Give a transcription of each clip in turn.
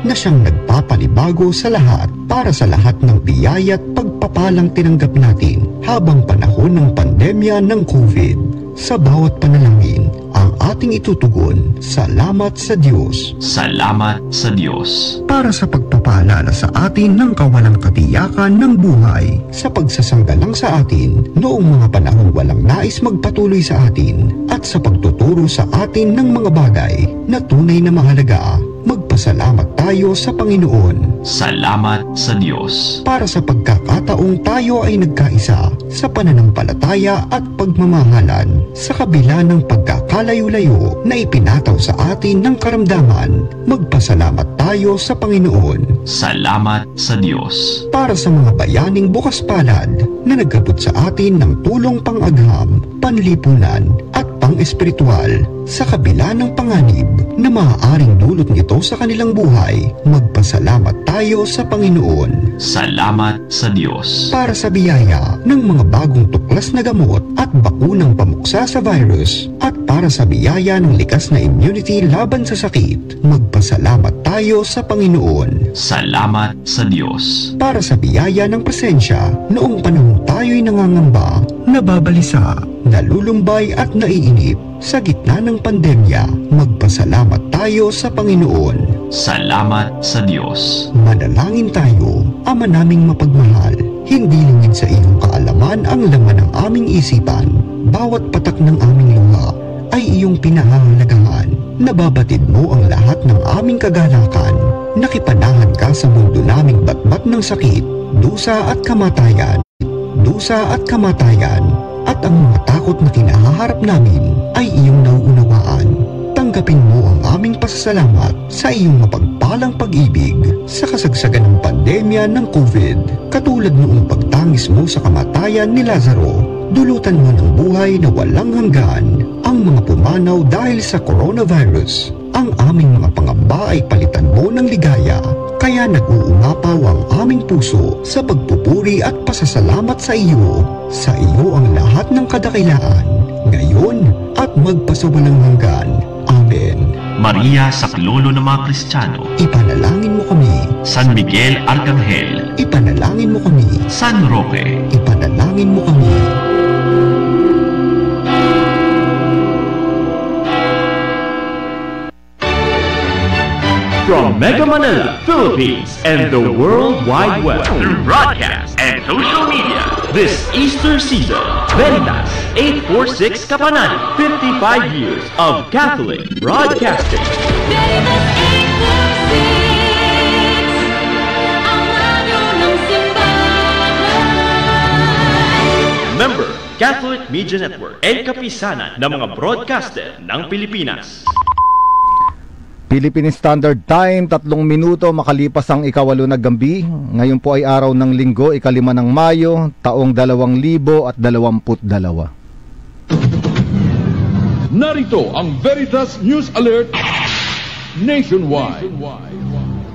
na siyang nagpapanibago sa lahat para sa lahat ng biyaya at pagpapalang tinanggap natin habang panahon ng pandemya ng COVID. Sa bawat panalangin, ang ating itutugon, salamat sa Diyos. Salamat sa Diyos. Para sa pagpapaalala sa atin ng kawalang katiyakan ng buhay, sa pagsasanggalang sa atin noong mga panahong walang nais magpatuloy sa atin, at sa pagtuturo sa atin ng mga bagay na tunay na mahalaga, magpasalamat tayo sa Panginoon. Salamat sa Diyos. Para sa pagkakataong tayo ay nagkaisa sa pananampalataya at pagmamahalan sa kabila ng pagkakalayo-layo na ipinataw sa atin ng karamdaman, magpasalamat tayo sa Panginoon. Salamat sa Diyos. Para sa mga bayaning bukas palad na nagabot sa atin ng tulong pang-agham, panlipunan at pang-espiritual sa kabila ng panganib na maaaring dulot nito sa kanilang buhay, magpasalamat tayo sa Panginoon. Salamat sa Diyos. Para sa biyaya ng mga bagong tuklas na gamot at bakunang pamuksa sa virus, at para sa biyaya ng likas na immunity laban sa sakit, magpasalamat tayo sa Panginoon. Salamat sa Diyos. Para sa biyaya ng presensya noong panahon tayo'y nangangamba, nababalisa, nalulumbay at naiinip sa gitna ng pandemya, magpasalamat tayo sa Panginoon. Salamat sa Diyos. Manalangin tayo. Ama naming mapagmahal, hindi lingid sa iyong kaalaman ang laman ng aming isipan. Bawat patak ng aming luha ay iyong pinahahalagahan. Nababatid mo ang lahat ng aming kagalakan. Nakipanahan ka sa mundo naming batbat ng sakit, dusa at kamatayan. Dusa at kamatayan. At ang mga takot na kinahaharap namin ay iyong nauunawaan. Tanggapin mo ang aming pasasalamat sa iyong mapagpalang pag-ibig sa kasagsagan ng pandemya ng COVID. Katulad noong pagtangis mo sa kamatayan ni Lazaro, dulutan mo ng buhay na walang hanggan ang mga pumanaw dahil sa coronavirus. Ang aming mga pangamba ay palitan mo ng ligaya, kaya nag-uumapaw ang aming puso sa pagpupuri at pasasalamat sa iyo. Sa iyo ang lahat ng kadakilaan, ngayon at magpasawalang hanggan. Amen. Maria, saklolo ng mga Kristiyano, Ipanalangin mo kami. San Miguel Arcangel, Ipanalangin mo kami. San Roque, Ipanalangin mo kami. From Mega Manila, Philippines, and the World Wide Web, through broadcast and social media, this Easter season, Veritas 846 Kapanani, 55 years of Catholic broadcasting. Veritas 846, ang radyo ng simbahan. Member, Catholic Media Network, and kapisanan ng mga broadcaster ng Pilipinas. Philippine Standard Time, 3 minuto makalipas ang ika-8 na gabi. Ngayon po ay araw ng Linggo, ika-5 ng Mayo, taong 2022. Narito ang Veritas News Alert Nationwide.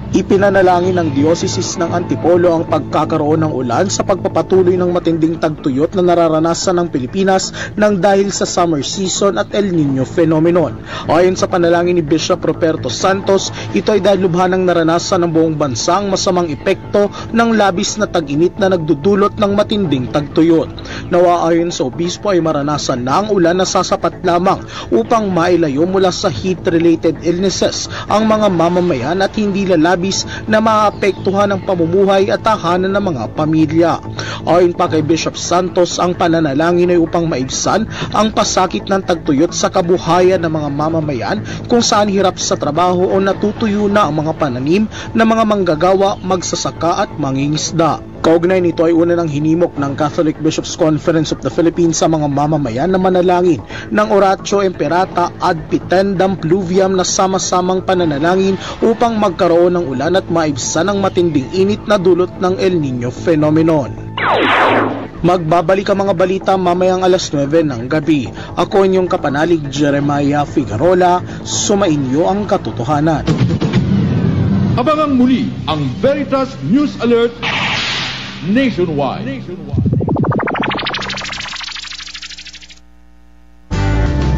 Ipinanalangin ng Dioceses ng Antipolo ang pagkakaroon ng ulan sa pagpapatuloy ng matinding tagtuyot na nararanasan ng Pilipinas nang dahil sa summer season at El Nino phenomenon. Ayon sa panalangin ni Bishop Roberto Santos, ito ay dahil lubhanang naranasan ng buong bansa ang masamang epekto ng labis na tag-init na nagdudulot ng matinding tagtuyot. Nawa ayon sa obispo ay maranasan na ang ulan na sasapat lamang upang mailayo mula sa heat-related illnesses ang mga mamamayan at hindi lalabis na maapektuhan ang pamumuhay at tahanan ng mga pamilya. Ayon pa kay Bishop Santos, ang pananalangin ay upang maibsan ang pasakit ng tagtuyot sa kabuhayan ng mga mamamayan kung saan hirap sa trabaho o natutuyo na ang mga pananim ng mga manggagawa, magsasaka at mangingisda. Kaugnay nito ay una ng hinimok ng Catholic Bishops' Conference of the Philippines sa mga mamamayan na manalangin ng Oratio Imperata ad Pitendam Pluviam na sama-samang pananalangin upang magkaroon ng ulan at maibsan ang matinding init na dulot ng El Nino phenomenon. Magbabalik ang mga balita mamayang alas 9 ng gabi. Ako inyong kapanalig Jeremiah Figarola, sumainyo ang katotohanan. Abangang muli ang Veritas News Alert Nationwide.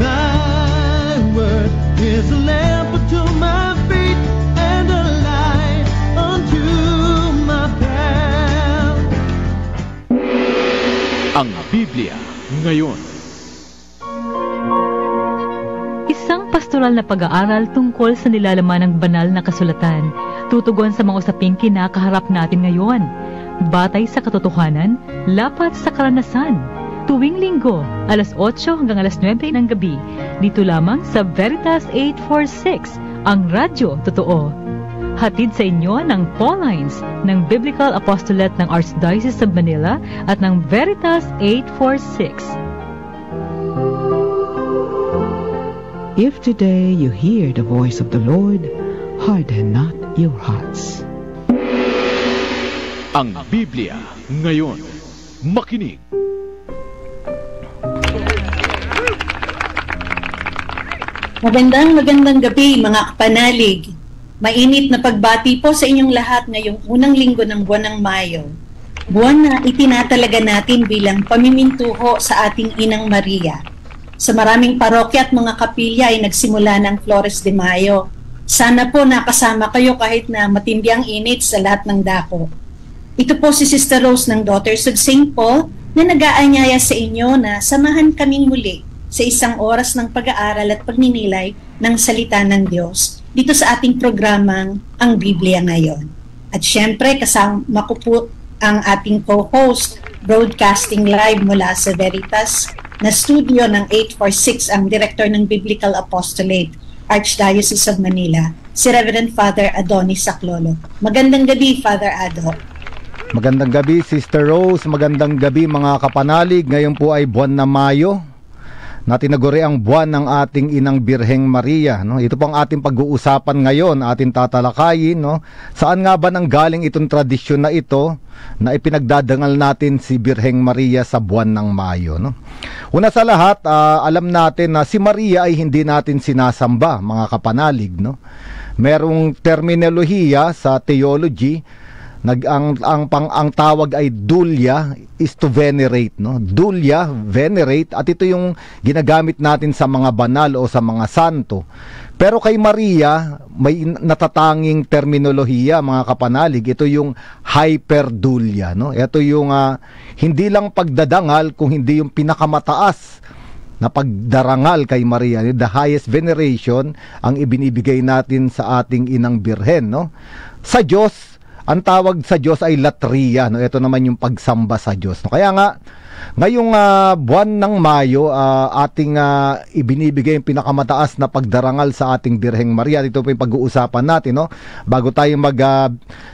Thy word is a lamp unto my feet and a light Ang Biblia ngayon. Isang pastoral na pag-aaral tungkol sa nilalaman ng banal na kasulatan, tutugon sa mga usaping kinakaharap natin ngayon. Batay sa katotohanan, lapat sa karanasan. Tuwing linggo, alas 8 hanggang alas 9 ng gabi, dito lamang sa Veritas 846, ang radyo totoo. Hatid sa inyo ng Paulines ng Biblical Apostolate ng Archdiocese of Manila at ng Veritas 846. If today you hear the voice of the Lord, harden not your hearts. Ang Biblia ngayon. Makinig. Magandang gabi mga kapanalig. Mainit na pagbati po sa inyong lahat ngayong unang linggo ng buwan ng Mayo. Buwan na itinatalaga natin bilang pamimintuho sa ating Inang Maria. Sa maraming parokya at mga kapilya ay nagsimula ng Flores de Mayo. Sana po nakasama kayo kahit na matindi ang init sa lahat ng dako. Ito po si Sister Rose ng Daughters of St. Paul na nag-aanyaya sa inyo na samahan kaming muli sa isang oras ng pag-aaral at pagninilay ng salita ng Diyos dito sa ating programang Ang Biblia Ngayon. At syempre, kasama ko po ang ating co-host, broadcasting live mula sa Veritas na studio ng 846, ang Director ng Biblical Apostolate, Archdiocese of Manila, si Reverend Father Adonis Saclolo. Magandang gabi, Father Ado. Magandang gabi, Sister Rose. Magandang gabi, mga kapanalig. Ngayon po ay buwan na Mayo, na tinaguri ang buwan ng ating Inang Birheng Maria, no? Ito po ang ating pag-uusapan ngayon, ating tatalakayin, no? Saan nga ba nanggaling itong tradisyon na ito na ipinagdadangal natin si Birheng Maria sa buwan ng Mayo, no? Una sa lahat, alam natin na si Maria ay hindi natin sinasamba, mga kapanalig, no? Merong terminolohiya sa theology, ang tawag ay dulia, is to venerate, no? Dulia, venerate, at ito yung ginagamit natin sa mga banal o sa mga santo. Pero kay Maria may natatanging terminolohiya, mga kapanalig. Ito yung hyperdulia, no? Ito yung hindi lang pagdadangal, kung hindi yung pinakamataas na pagdarangal kay Maria. The highest veneration ang ibinibigay natin sa ating Inang Birhen, no? Sa Diyos, ang tawag sa Diyos ay latria, no? Ito naman yung pagsamba sa Diyos, no? Kaya nga, ngayong buwan ng Mayo, ating ibinibigay yung pinakamataas na pagdarangal sa ating Birheng Maria. Ito po yung pag-uusapan natin, no? Bago tayo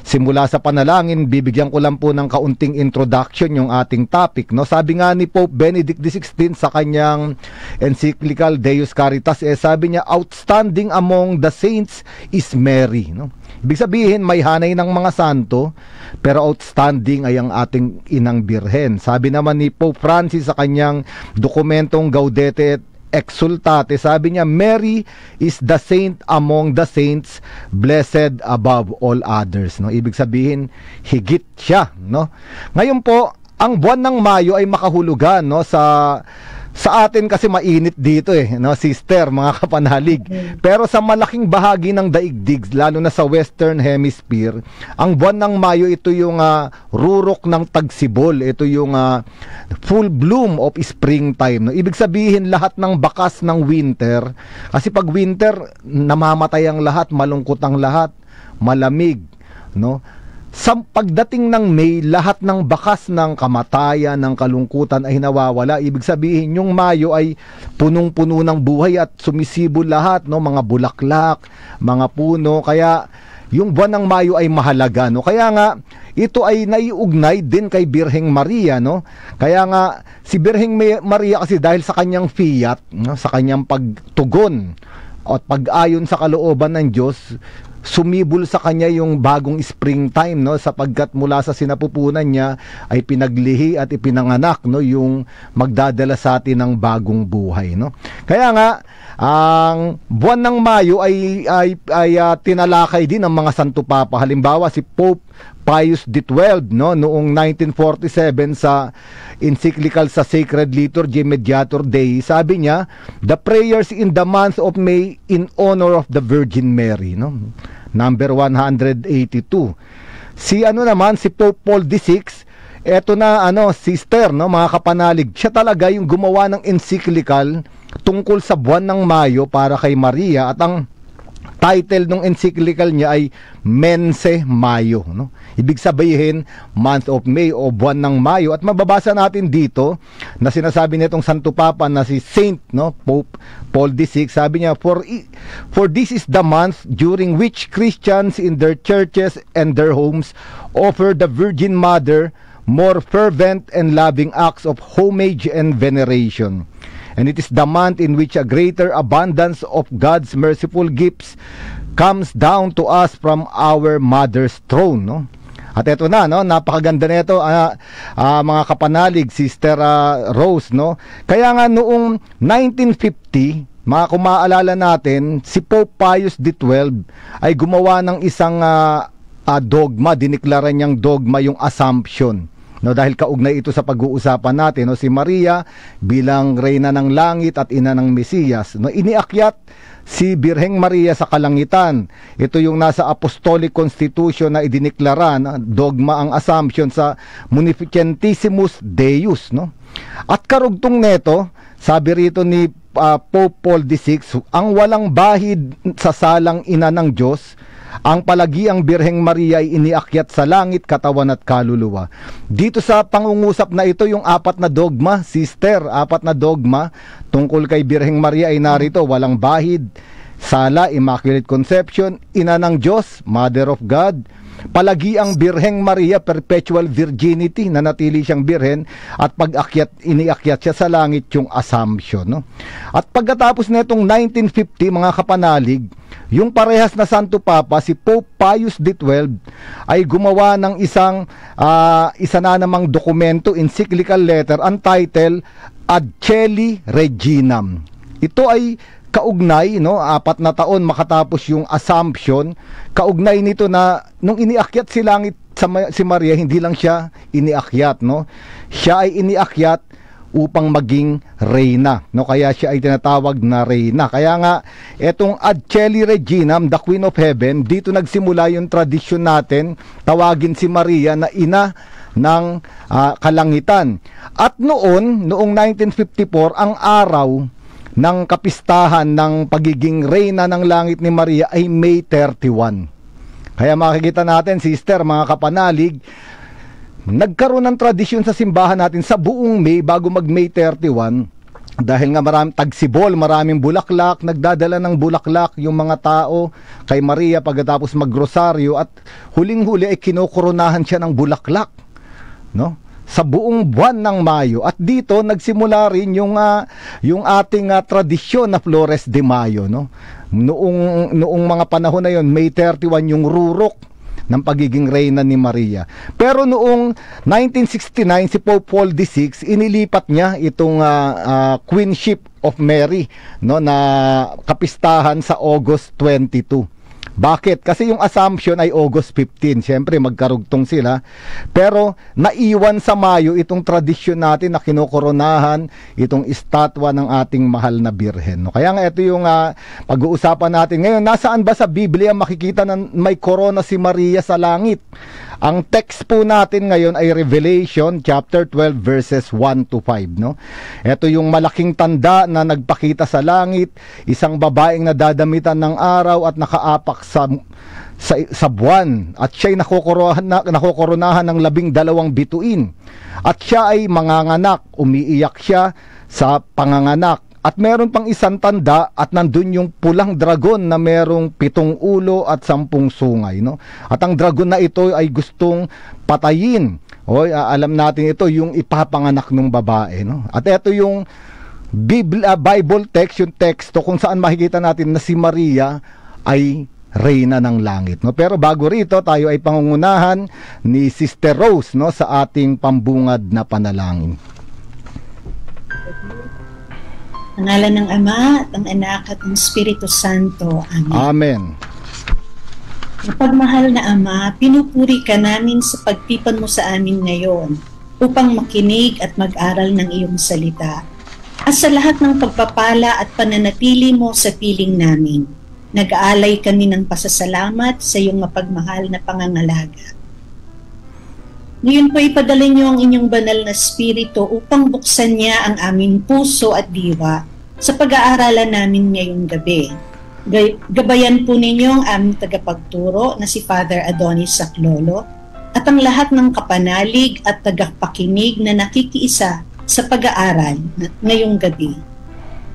simula sa panalangin, bibigyan ko lang po ng kaunting introduction yung ating topic, no? Sabi nga ni Pope Benedict XVI sa kanyang encyclical Deus Caritas, sabi niya, outstanding among the saints is Mary, no? Ibig sabihin, may hanay ng mga santo, pero outstanding ay ang ating Inang Birhen. Sabi naman ni Pope Francis sa kanyang dokumentong Gaudete et Exsultate, sabi niya, Mary is the saint among the saints, blessed above all others, no? Ibig sabihin, higit siya, no? Ngayon po, ang buwan ng Mayo ay makahulugan, no, sa atin kasi mainit dito, no, sister, mga kapanalig. Pero sa malaking bahagi ng daigdig, lalo na sa Western Hemisphere, ang buwan ng Mayo, ito yung rurok ng tagsibol. Ito yung full bloom of springtime, no? Ibig sabihin, lahat ng bakas ng winter, kasi pag winter, namamatay ang lahat, malungkot ang lahat, malamig, no? Sa pagdating ng May, lahat ng bakas ng kamatayan, ng kalungkutan ay nawawala. Ibig sabihin, yung Mayo ay punong-puno ng buhay at sumisibol lahat, no? Mga bulaklak, mga puno. Kaya yung buwan ng Mayo ay mahalaga, no? Kaya nga, ito ay naiugnay din kay Birheng Maria, no? Kaya nga, si Birheng Maria kasi dahil sa kanyang fiat, no? Sa kanyang pagtugon at pag-ayon sa kalooban ng Diyos, sumibol sa kanya yung bagong springtime, no? Sapagkat mula sa sinapupunan niya ay pinaglihi at ipinanganak, no, yung magdadala sa atin ng bagong buhay, no? Kaya nga, ang buwan ng Mayo ay tinalakay din ng mga Santo Papa. Halimbawa, si Pope Pius XII, no, noong 1947 sa encyclical sa Sacred Liturgy Mediator Dei, sabi niya, the prayers in the month of May in honor of the Virgin Mary, no? Number 182. Si Pope Paul VI, eto na sister, no, mga kapanalig, siya talaga yung gumawa ng encyclical tungkol sa buwan ng Mayo para kay Maria, at ang title ng encyclical niya ay Mense Mayo, no? Ibig sabihin, month of May o buwan ng Mayo. At mababasa natin dito na sinasabi nitong Santo Papa na si Saint, no, Pope Paul VI, sabi niya, for this is the month during which Christians in their churches and their homes offer the Virgin Mother more fervent and loving acts of homage and veneration. And it is the month in which a greater abundance of God's merciful gifts comes down to us from our Mother's throne, no? At eto na, no, napakaganda nito, mga kapanalig, Sister Rose, no? Kaya nga noong 1950, mga kumaalala natin, si Pope Pius XII ay gumawa ng isang dogma, diniklara niyang dogma yung Assumption. No, dahil kaugnay ito sa pag-uusapan natin, no, si Maria bilang reyna ng langit at ina ng Mesiyas, no, iniakyat si Birheng Maria sa kalangitan. Ito yung nasa Apostolic Constitution na idiniklara na dogma ang Assumption sa Munificentissimus Deus, no. At karugtong neto, sabi rito ni Pope Paul VI, ang walang bahid sa salang ina ng Diyos, ang palagiang Birheng Maria ay iniakyat sa langit, katawan at kaluluwa. Dito sa pangungusap na ito, yung 4 na dogma, sister, 4 na dogma tungkol kay Birheng Maria ay narito: walang bahid, sala, Immaculate Conception, ina ng Diyos, Mother of God, palagiang Birheng Maria, perpetual virginity, na natili siyang birhen, at iniakyat siya sa langit, yung Assumption, no? At pagkatapos nitong 1950, mga kapanalig, yung parehas na Santo Papa, si Pope Pius XII, ay gumawa ng isa na namang dokumento, encyclical letter, ang title Ad Caeli Reginam. Ito ay kaugnay, no, 4 na taon makatapos yung Assumption, kaugnay nito na nung iniakyat si langit si Maria, hindi lang siya iniakyat, no, siya ay iniakyat upang maging reyna, no, kaya siya ay tinatawag na reyna. Kaya nga etong Ad Caeli Reginam, the Queen of Heaven, dito nagsimula yung tradisyon natin tawagin si Maria na ina ng kalangitan. At noong 1954, ang araw ng kapistahan ng pagiging reyna ng langit ni Maria ay May 31. Kaya makikita natin, sister, mga kapanalig, nagkaroon ng tradisyon sa simbahan natin sa buong May bago mag May 31, dahil nga tagsibol, maraming bulaklak, nagdadala ng bulaklak yung mga tao kay Maria pagkatapos magrosaryo, at huling-huli ay kinokoronahan siya ng bulaklak, no, sa buong buwan ng Mayo. At dito nagsimula rin yung ating tradisyon na Flores de Mayo, no? Noong mga panahon na yon, May 31 yung rurok ng pagiging reyna ni Maria. Pero noong 1969, si Pope Paul VI, inilipat niya itong Queenship of Mary, no, na kapistahan sa August 22. Bakit? Kasi yung Assumption ay August 15. Siyempre, magkarugtong sila. Pero, naiwan sa Mayo itong tradisyon natin na kinokoronahan itong estatwa ng ating mahal na Birhen. No? Kaya nga, ito yung pag-uusapan natin ngayon. Nasaan ba sa Biblia makikita na may korona si Maria sa langit? Ang text po natin ngayon ay Revelation chapter 12 verses 1 to 5, no? Ito yung malaking tanda na nagpakita sa langit, isang babaeng nadadamitan ng araw at nakaapak sa buwan, at siya'y nakokoronahan ng 12 bituin, at siya ay manganganak, umiiyak siya sa panganganak. At meron pang isang tanda, at nandun yung pulang dragon na merong 7 ulo at 10 sungay, no? At ang dragon na ito ay gustong patayin. Alam natin ito yung ipapanganak ng babae, no? At ito yung Bible text, yung teksto kung saan makikita natin na si Maria ay reyna ng langit, no? Pero bago rito, tayo ay pangungunahan ni Sister Rose, no, sa ating pambungad na panalangin. Pangalan ng Ama at ng Anak at ng Espiritu Santo. Amen. Amen. Mapagmahal na Ama, pinupuri ka namin sa pagtipan mo sa amin ngayon upang makinig at mag-aral ng iyong salita. At sa lahat ng pagpapala at pananatili mo sa piling namin, nag-aalay kami ng pasasalamat sa iyong mapagmahal na pangangalaga. Ngayon po ipadala niyo ang inyong banal na spirito upang buksan niya ang aming puso at diwa sa pag-aaralan namin ngayong gabi. Gabayan po ninyo ang aming tagapagturo na si Father Adonis Saclolo at ang lahat ng kapanalig at tagapakinig na nakikiisa sa pag-aaral ngayong gabi.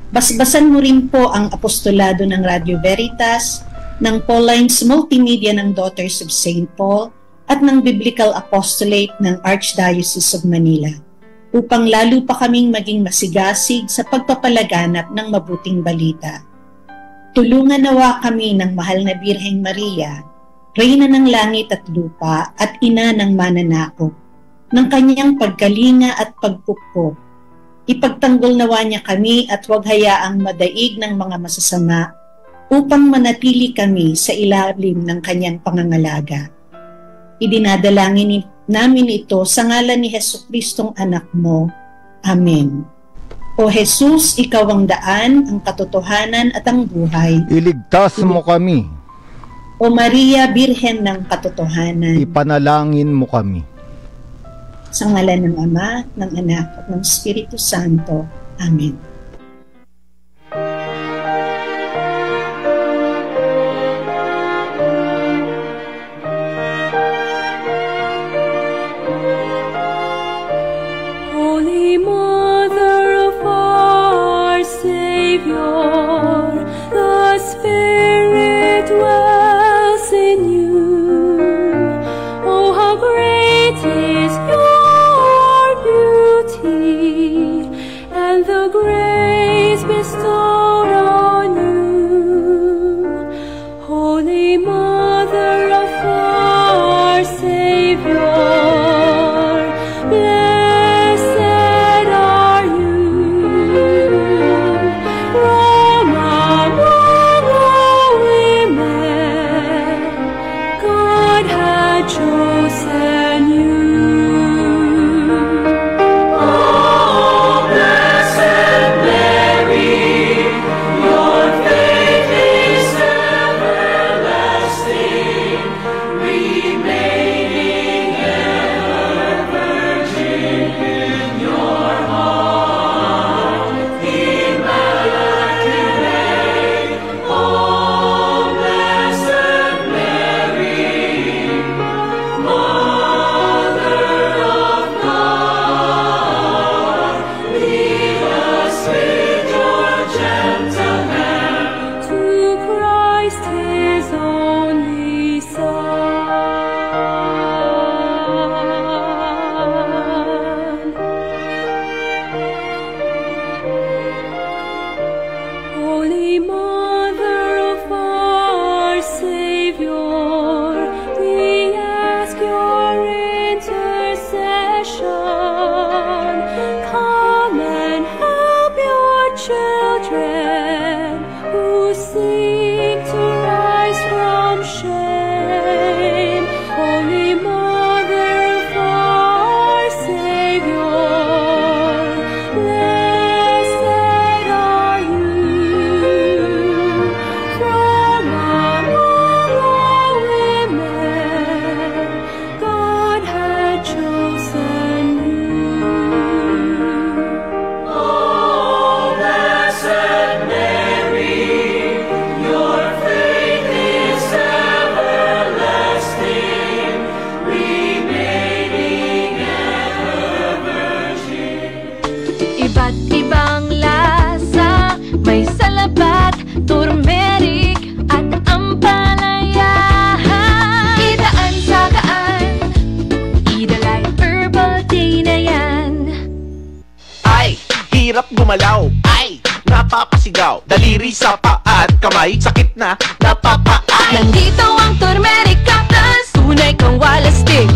Basbasan mo rin po ang apostolado ng Radio Veritas, ng Paulines Multimedia ng Daughters of St. Paul, at ng Biblical Apostolate ng Archdiocese of Manila upang lalo pa kaming maging masigasig sa pagpapalaganap ng mabuting balita. Tulungan nawa kami ng mahal na Birheng Maria, Reyna ng Langit at Lupa at Ina ng Mananakop, ng kanyang pagkalinga at pagpupok. Ipagtanggol nawa niya kami at huwag hayaang madaig ng mga masasama upang manatili kami sa ilalim ng kanyang pangangalaga. Idinadalangin namin ito sa ngalan ni Jesucristong anak mo. Amen. O Jesus, ikaw ang daan, ang katotohanan at ang buhay. Iligtas mo kami. O Maria, Birhen ng katotohanan. Ipanalangin mo kami. Sa ngalan ng Ama, ng Anak at ng Espiritu Santo. Amen. Gumalaw, ay, napapasigaw. Daliri sa paa at kamay, sakit na, napapaan. Nandito ang Turmeric Plus, tunay kang walastik.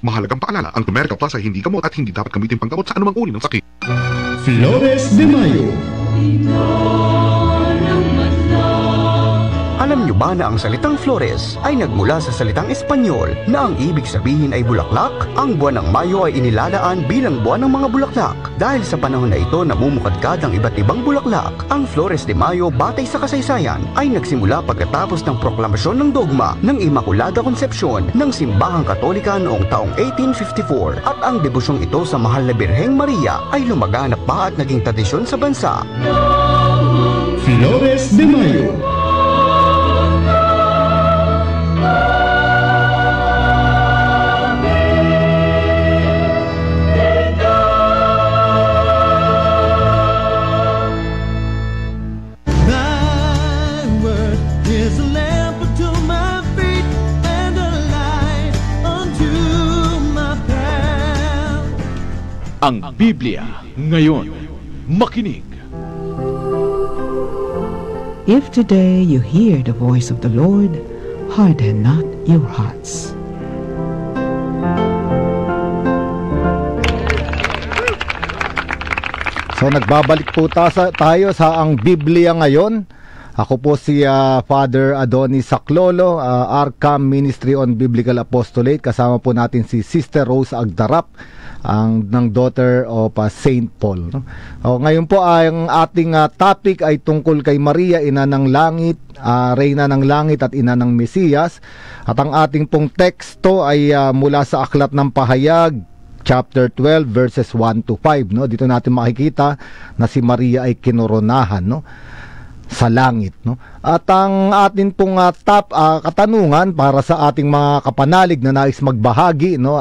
Mahalagang paalala, ang Turmeric Plus ay hindi gamot at hindi dapat gamitin panggamot sa anumang uri ng sakit. Flores de Mayo. Alam nyo niyo ba na ang salitang Flores ay nagmula sa salitang Espanyol na ang ibig sabihin ay bulaklak? Ang buwan ng Mayo ay inilalaan bilang buwan ng mga bulaklak. Dahil sa panahon na ito namumukadkad ang iba't ibang bulaklak, ang Flores de Mayo batay sa kasaysayan ay nagsimula pagkatapos ng proklamasyon ng dogma ng Immaculada Concepcion ng Simbahang Katolika noong taong 1854 at ang debusyong ito sa mahal na Birheng Maria ay lumaganap pa at naging tradisyon sa bansa. Flores de Mayo. Ang Biblia ngayon. Makinig. If today you hear the voice of the Lord, harden not your hearts. So nagbabalik po tayo sa ang Biblia ngayon. Ako po si Father Adonis Saclolo, Arkham Ministry on Biblical Apostolate. Kasama po natin si Sister Rose Agdarap, ng Daughter of Saint Paul. Ngayon po ang ating topic ay tungkol kay Maria, Ina ng Langit, Reyna ng Langit at Ina ng Mesiyas. At ang ating pong teksto ay mula sa Aklat ng Pahayag, chapter 12 verses 1 to 5, no? Dito natin makikita na si Maria ay kinoronahan, no, sa langit, no? At ang atin pong katanungan para sa ating mga kapanalig na nais magbahagi, no,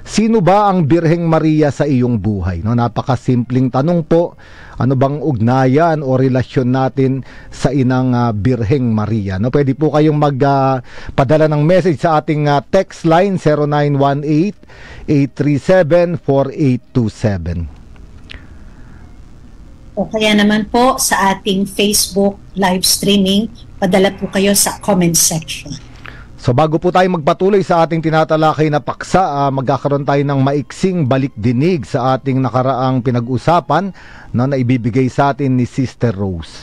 sino ba ang Birheng Maria sa iyong buhay, no? Napakasimpleng tanong po. Ano bang ugnayan o relasyon natin sa inang Birheng Maria, no? Pwede po kayong magpadala ng message sa ating text line 0918-837-4827. O kaya naman po sa ating Facebook live streaming, padala po kayo sa comment section. So bago po tayo magpatuloy sa ating tinatalakay na paksa, magkakaroon tayo ng maiksing balik-dinig sa ating nakaraang pinag-usapan na ibibigay sa atin ni Sister Rose.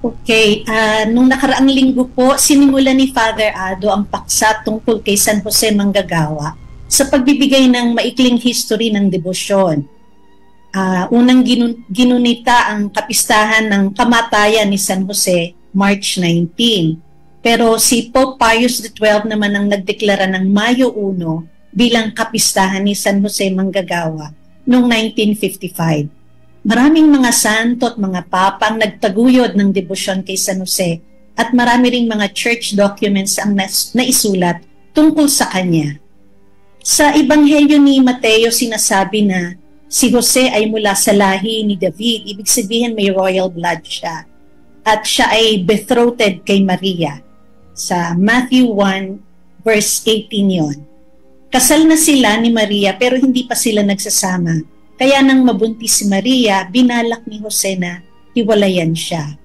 Okay, nung nakaraang linggo po, sinimulan ni Father Ado ang paksa tungkol kay San Jose Manggagawa sa pagbibigay ng maikling history ng debosyon. Unang ginunita ang kapistahan ng kamatayan ni San Jose, March 19. Pero si Pope Pius XII naman ang nagdeklara ng Mayo 1 bilang kapistahan ni San Jose Manggagawa noong 1955. Maraming mga santo at mga papa ang nagtaguyod ng debosyon kay San Jose at marami ring mga church documents ang naisulat tungkol sa kanya. Sa Ebanghelyo ni Mateo sinasabi na si Jose ay mula sa lahi ni David, ibig sabihin may royal blood siya. At siya ay betrothed kay Maria. Sa Matthew 1 verse 18 yon. Kasal na sila ni Maria pero hindi pa sila nagsasama. Kaya nang mabuntis si Maria, binalak ni Jose na hiwalayan siya.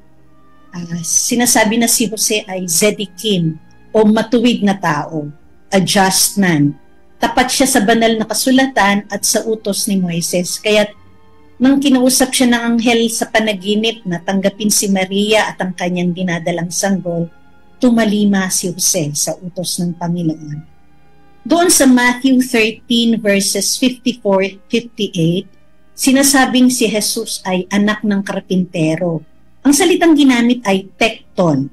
Sinasabi na si Jose ay Zedekim o matuwid na tao, a just man. Tapat siya sa banal na kasulatan at sa utos ni Moises. Kaya nang kinausap siya ng anghel sa panaginip na tanggapin si Maria at ang kanyang dinadalang sanggol, tumalima si Jose sa utos ng Panginoon. Doon sa Matthew 13 verses 54-58, sinasabing si Jesus ay anak ng karpintero. Ang salitang ginamit ay tekton,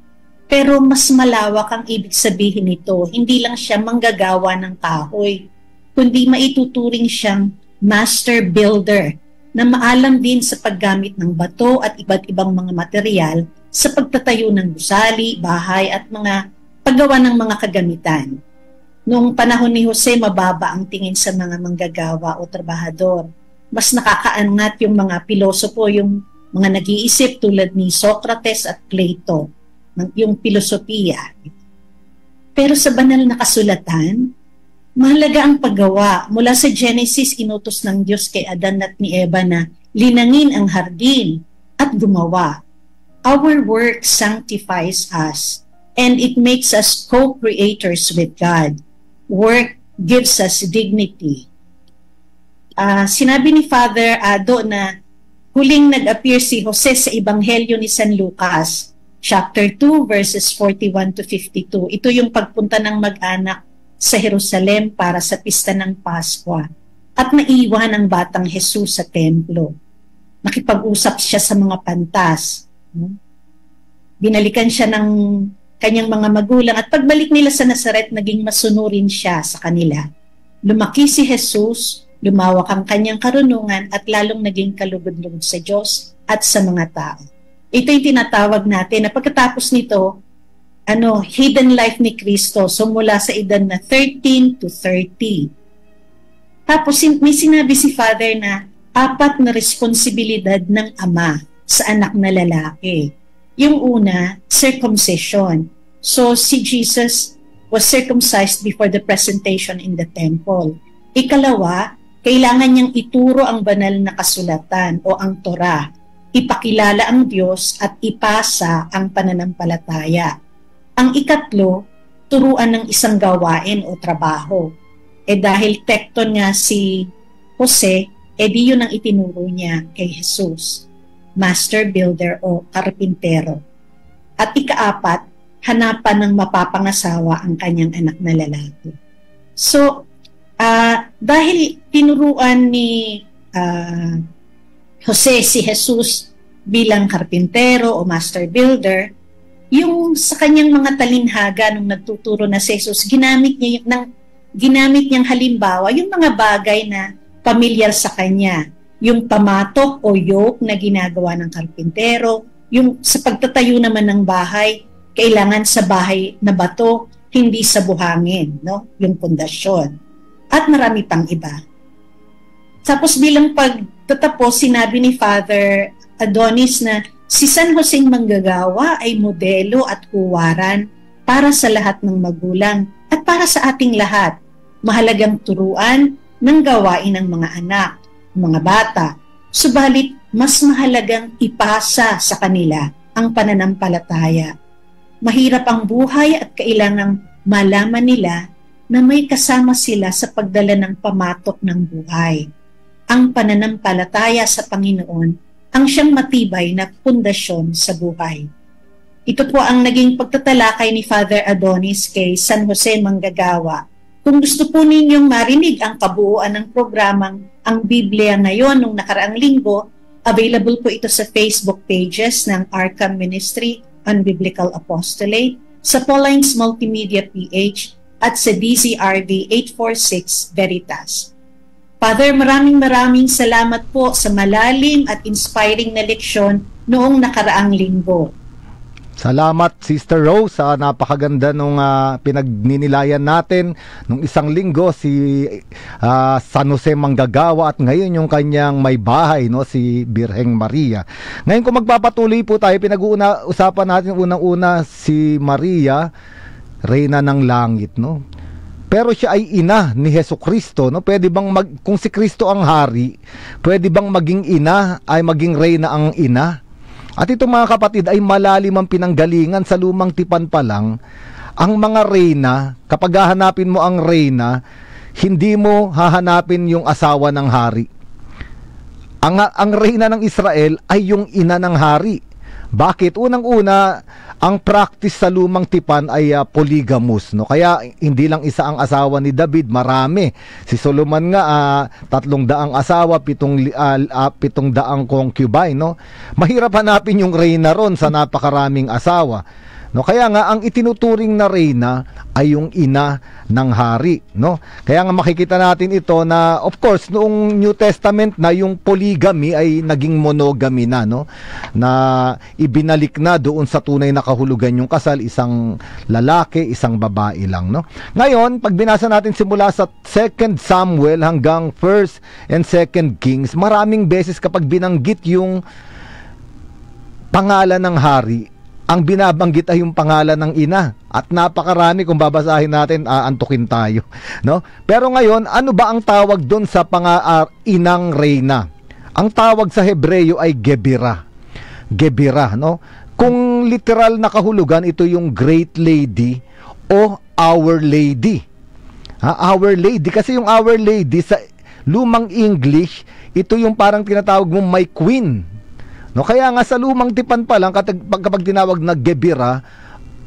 pero mas malawak ang ibig sabihin nito. Hindi lang siya manggagawa ng kahoy, kundi maituturing siyang master builder na maalam din sa paggamit ng bato at iba't ibang mga material sa pagtatayo ng gusali, bahay at mga paggawa ng mga kagamitan. Noong panahon ni Jose, mababa ang tingin sa mga manggagawa o trabahador. Mas nakakaangat yung mga pilosopo, yung mga nag-iisip tulad ni Socrates at Plato, yung filosofiya. Pero sa banal na kasulatan, mahalaga ang paggawa. Mula sa Genesis, inutos ng Diyos kay Adan at ni Eva na linangin ang hardin at gumawa. Our work sanctifies us and it makes us co-creators with God. Work gives us dignity. Sinabi ni Father Ado na huling nag-appear si Jose sa Ebanghelyo ni San Lucas, chapter 2, verses 41 to 52. Ito yung pagpunta ng mag-anak sa Jerusalem para sa pista ng Pasko at naiwan ang batang Jesus sa templo. Nakipag-usap siya sa mga pantas. Binalikan siya ng kanyang mga magulang at pagbalik nila sa Nazaret, naging masunurin siya sa kanila. Lumaki si Jesus, lumawak ang kanyang karunungan at lalong naging kalugod-lugod sa Diyos at sa mga tao. Ito yung tinatawag natin na pagkatapos nito, hidden life ni Kristo. So mula sa edad na 13 to 30. Tapos may sinabi si Father na 4 na responsibilidad ng ama sa anak na lalaki. Yung una, circumcision. So si Jesus was circumcised before the presentation in the temple. Ikalawa, kailangan niyang ituro ang banal na kasulatan o ang Torah. Ipakilala ang Diyos at ipasa ang pananampalataya. Ang ikatlo, turuan ng isang gawain o trabaho. Dahil tekton nga si Jose, di yun ang itinuro niya kay Jesus. Master builder o karpintero. At ika-4, hanapan ng mapapangasawa ang kanyang anak na lalaki. So, dahil tinuruan ni Jose si Jesus bilang karpintero o master builder, yung sa kanyang mga talinhaga nung nagtuturo na si Jesus, ginamit niyang halimbawa yung mga bagay na pamilyar sa kanya. Yung pamatok o yoke na ginagawa ng karpintero, yung sa pagtatayo naman ng bahay, kailangan sa bahay na bato, hindi sa buhangin, yung pundasyon. At marami pang iba. Tapos bilang pagtatapos, sinabi ni Father Adonis na si San Joseng Manggagawa ay modelo at huwaran para sa lahat ng magulang at para sa ating lahat. Mahalagang turuan ng gawain ng mga anak, mga bata. Subalit, mas mahalagang ipasa sa kanila ang pananampalataya. Mahirap ang buhay at kailangang malaman nila na may kasama sila sa pagdala ng pamatok ng buhay. Ang pananampalataya sa Panginoon ang siyang matibay na pundasyon sa buhay. Ito po ang naging pagtatalakay ni Father Adonis kay San Jose Manggagawa. Kung gusto po ninyong marinig ang kabuuan ng programang Ang Biblia Ngayon nung nakaraang linggo, available po ito sa Facebook pages ng Arkham Ministry on Biblical Apostolate, sa Paulines Multimedia PH, at sa DZRD 846 Veritas. Father, maraming salamat po sa malalim at inspiring na leksyon noong nakaraang linggo. Salamat, Sister Rose, sa napakaganda nung pinagninilayan natin nung isang linggo si San Jose Manggagawa at ngayon yung kanyang may bahay, si Birheng Maria. Ngayon kung magpapatuloy po tayo, pinag-uusapan natin unang-una si Maria, Reyna ng Langit, Pero siya ay ina ni Hesukristo, Pwede bang kung si Kristo ang hari, pwede bang maging ina ay maging reyna ang ina? At ito mga kapatid ay malalim ang pinanggalingan sa lumang tipan pa lang. Ang mga reyna, kapag hahanapin mo ang reyna, hindi mo hahanapin yung asawa ng hari. Ang reyna ng Israel ay yung ina ng hari. Bakit? Unang-una, ang practice sa lumang tipan ay polygamous, Kaya hindi lang isa ang asawa ni David, marami. Si Solomon nga 300 asawa, 700 concubine, Mahirap hanapin yung reyna ron sa napakaraming asawa. Kaya nga ang itinuturing na reyna ay yung ina ng hari, Kaya nga makikita natin ito na of course noong New Testament na yung polygamy ay naging monogamy na, Na ibinalik na doon sa tunay na kahulugan yung kasal, isang lalaki, isang babae lang, Ngayon, pag binasa natin simula sa 2 Samuel hanggang 1 and 2 Kings, maraming beses kapag binanggit yung pangalan ng hari, ang binabanggit ay yung pangalan ng ina. At napakarami, kung babasahin natin, aantukin tayo, Pero ngayon, ano ba ang tawag doon sa inang reyna? Ang tawag sa Hebreyo ay Gebira. Gebira, Kung literal na kahulugan, ito yung Great Lady o Our Lady. Our Lady, kasi yung Our Lady sa lumang English, ito yung parang tinatawag mong may queen. No, kaya nga sa lumang tipan pa lang kapag tinawag na Gebira,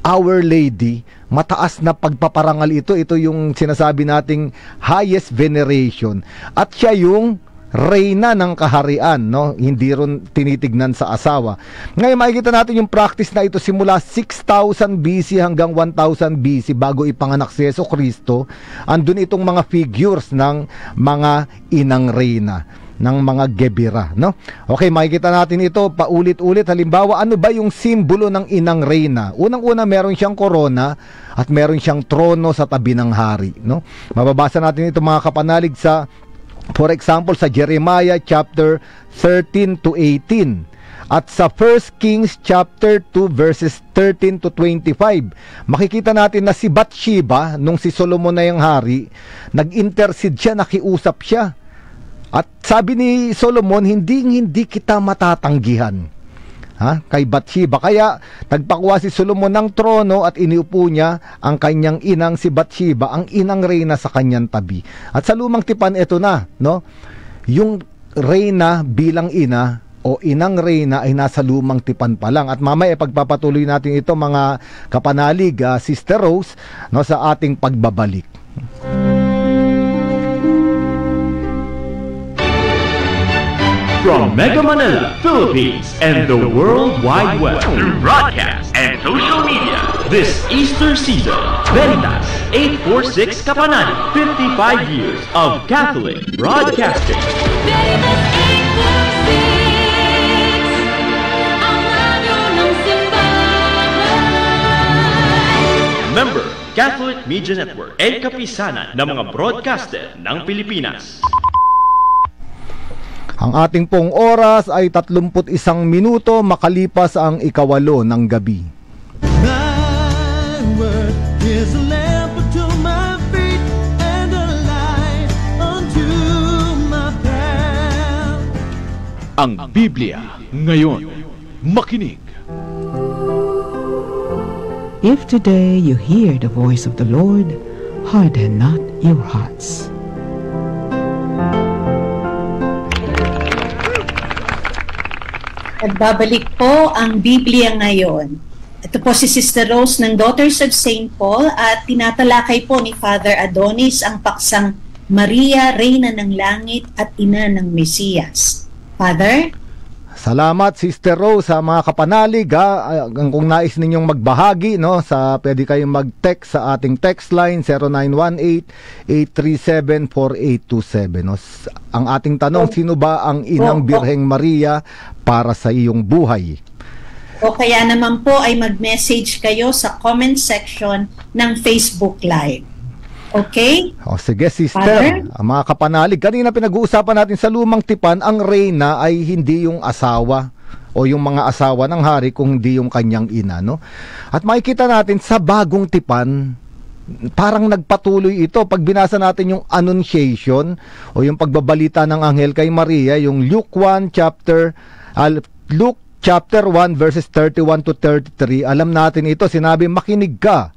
Our Lady, mataas na pagpaparangal ito. Ito yung sinasabi nating highest veneration. At siya yung reyna ng kaharian, no? Hindi ron tinitignan sa asawa. Ngayon makikita natin yung practice na ito simula 6,000 BC hanggang 1,000 BC bago ipanganak si Yesu Kristo. Andun itong mga figures ng mga inang reyna, ng mga Gebira, no? Okay, makikita natin ito paulit-ulit. Halimbawa, ano ba yung simbolo ng inang reyna? Unang-una, meron siyang korona at meron siyang trono sa tabi ng hari, no? Mababasa natin ito mga kapanalig sa, for example, sa Jeremiah chapter 13 to 18 at sa 1 Kings chapter 2 verses 13 to 25. Makikita natin na si Bathsheba, nung si Solomon na yung hari, nag-intercede siya, nakiusap siya. At sabi ni Solomon, hindi kita matatanggihan, kay Bathsheba. Kaya nagpakuha si Solomon ng trono at iniupo niya ang kanyang inang si Bathsheba, ang inang reyna sa kanyang tabi. At sa lumang tipan, ito na, no? Yung reyna bilang ina o inang reyna ay nasa lumang tipan pa lang. At mamaya pagpapatuloy natin ito mga kapanalig, Sister Rose, no, sa ating pagbabalik. From Mega Manila, Philippines, and the World Wide Web, through broadcast and social media, this Easter season, Veritas 846 Kapanani, 55 years of Catholic broadcasting. Veritas 846, ang radyo ng simbahan. Member, Catholic Media Network, and kapisanan ng mga broadcaster ng Pilipinas. Ang ating pong oras ay 31 minuto makalipas ang 8:08 ng gabi. Thy word is a lamp unto my feet and a light unto my path. Ang Biblia ngayon. Makinig. If today you hear the voice of the Lord, harden not your hearts. Nagbabalik po ang Biblia ngayon. Ito po si Sister Rose ng Daughters of St. Paul at tinatalakay po ni Father Adonis ang paksang Maria, Reyna ng Langit at Ina ng Mesiyas. Father? Salamat Sister Rose sa mga kapanalig. Kung nais ninyong magbahagi, no, pwede kayong mag-text sa ating text line 0918-837-4827. No? Ang ating tanong, sino ba ang Inang Birheng Maria para sa iyong buhay? O kaya naman po ay mag-message kayo sa comment section ng Facebook Live. Okay? O sige Sister, mga kapanalig, kanina pinag-uusapan natin sa lumang tipan, ang reyna ay hindi yung asawa o yung mga asawa ng hari, kung hindi yung kanyang ina, no? At makikita natin sa bagong tipan, parang nagpatuloy ito. Pag binasa natin yung Annunciation o yung pagbabalita ng anghel kay Maria, yung Luke chapter 1 verses 31 to 33, alam natin ito, sinabi, makinig ka,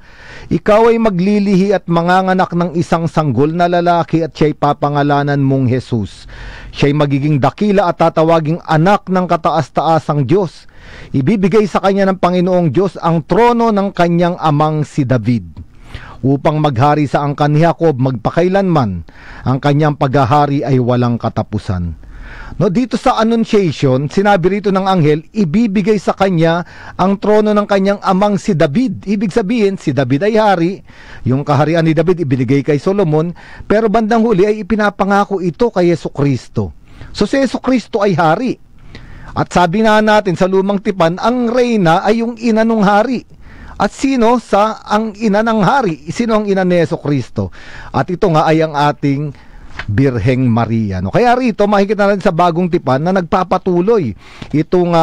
ikaw ay maglilihi at manganganak ng isang sanggol na lalaki at siya'y papangalanan mong Jesus. Siya'y magiging dakila at tatawaging anak ng kataas-taasang Diyos. Ibibigay sa kanya ng Panginoong Diyos ang trono ng kanyang amang si David, upang maghari sa angkan ni Jacob magpakailanman. Ang kanyang paghahari ay walang katapusan. No, dito sa Annunciation, sinabi rito ng anghel, ibibigay sa kanya ang trono ng kanyang amang si David. Ibig sabihin, si David ay hari, yung kaharian ni David ibinigay kay Solomon, pero bandang huli ay ipinapangako ito kay Yesu Kristo. So si Yesu Kristo ay hari. At sabi na natin sa lumang tipan, ang reyna ay yung ina ng hari. At sino ang ina ng hari? Sino ang ina ni Yesu Kristo? At ito nga ay ang ating Birheng Maria, no? Kaya rito makikita natin sa bagong tipan na nagpapatuloy itong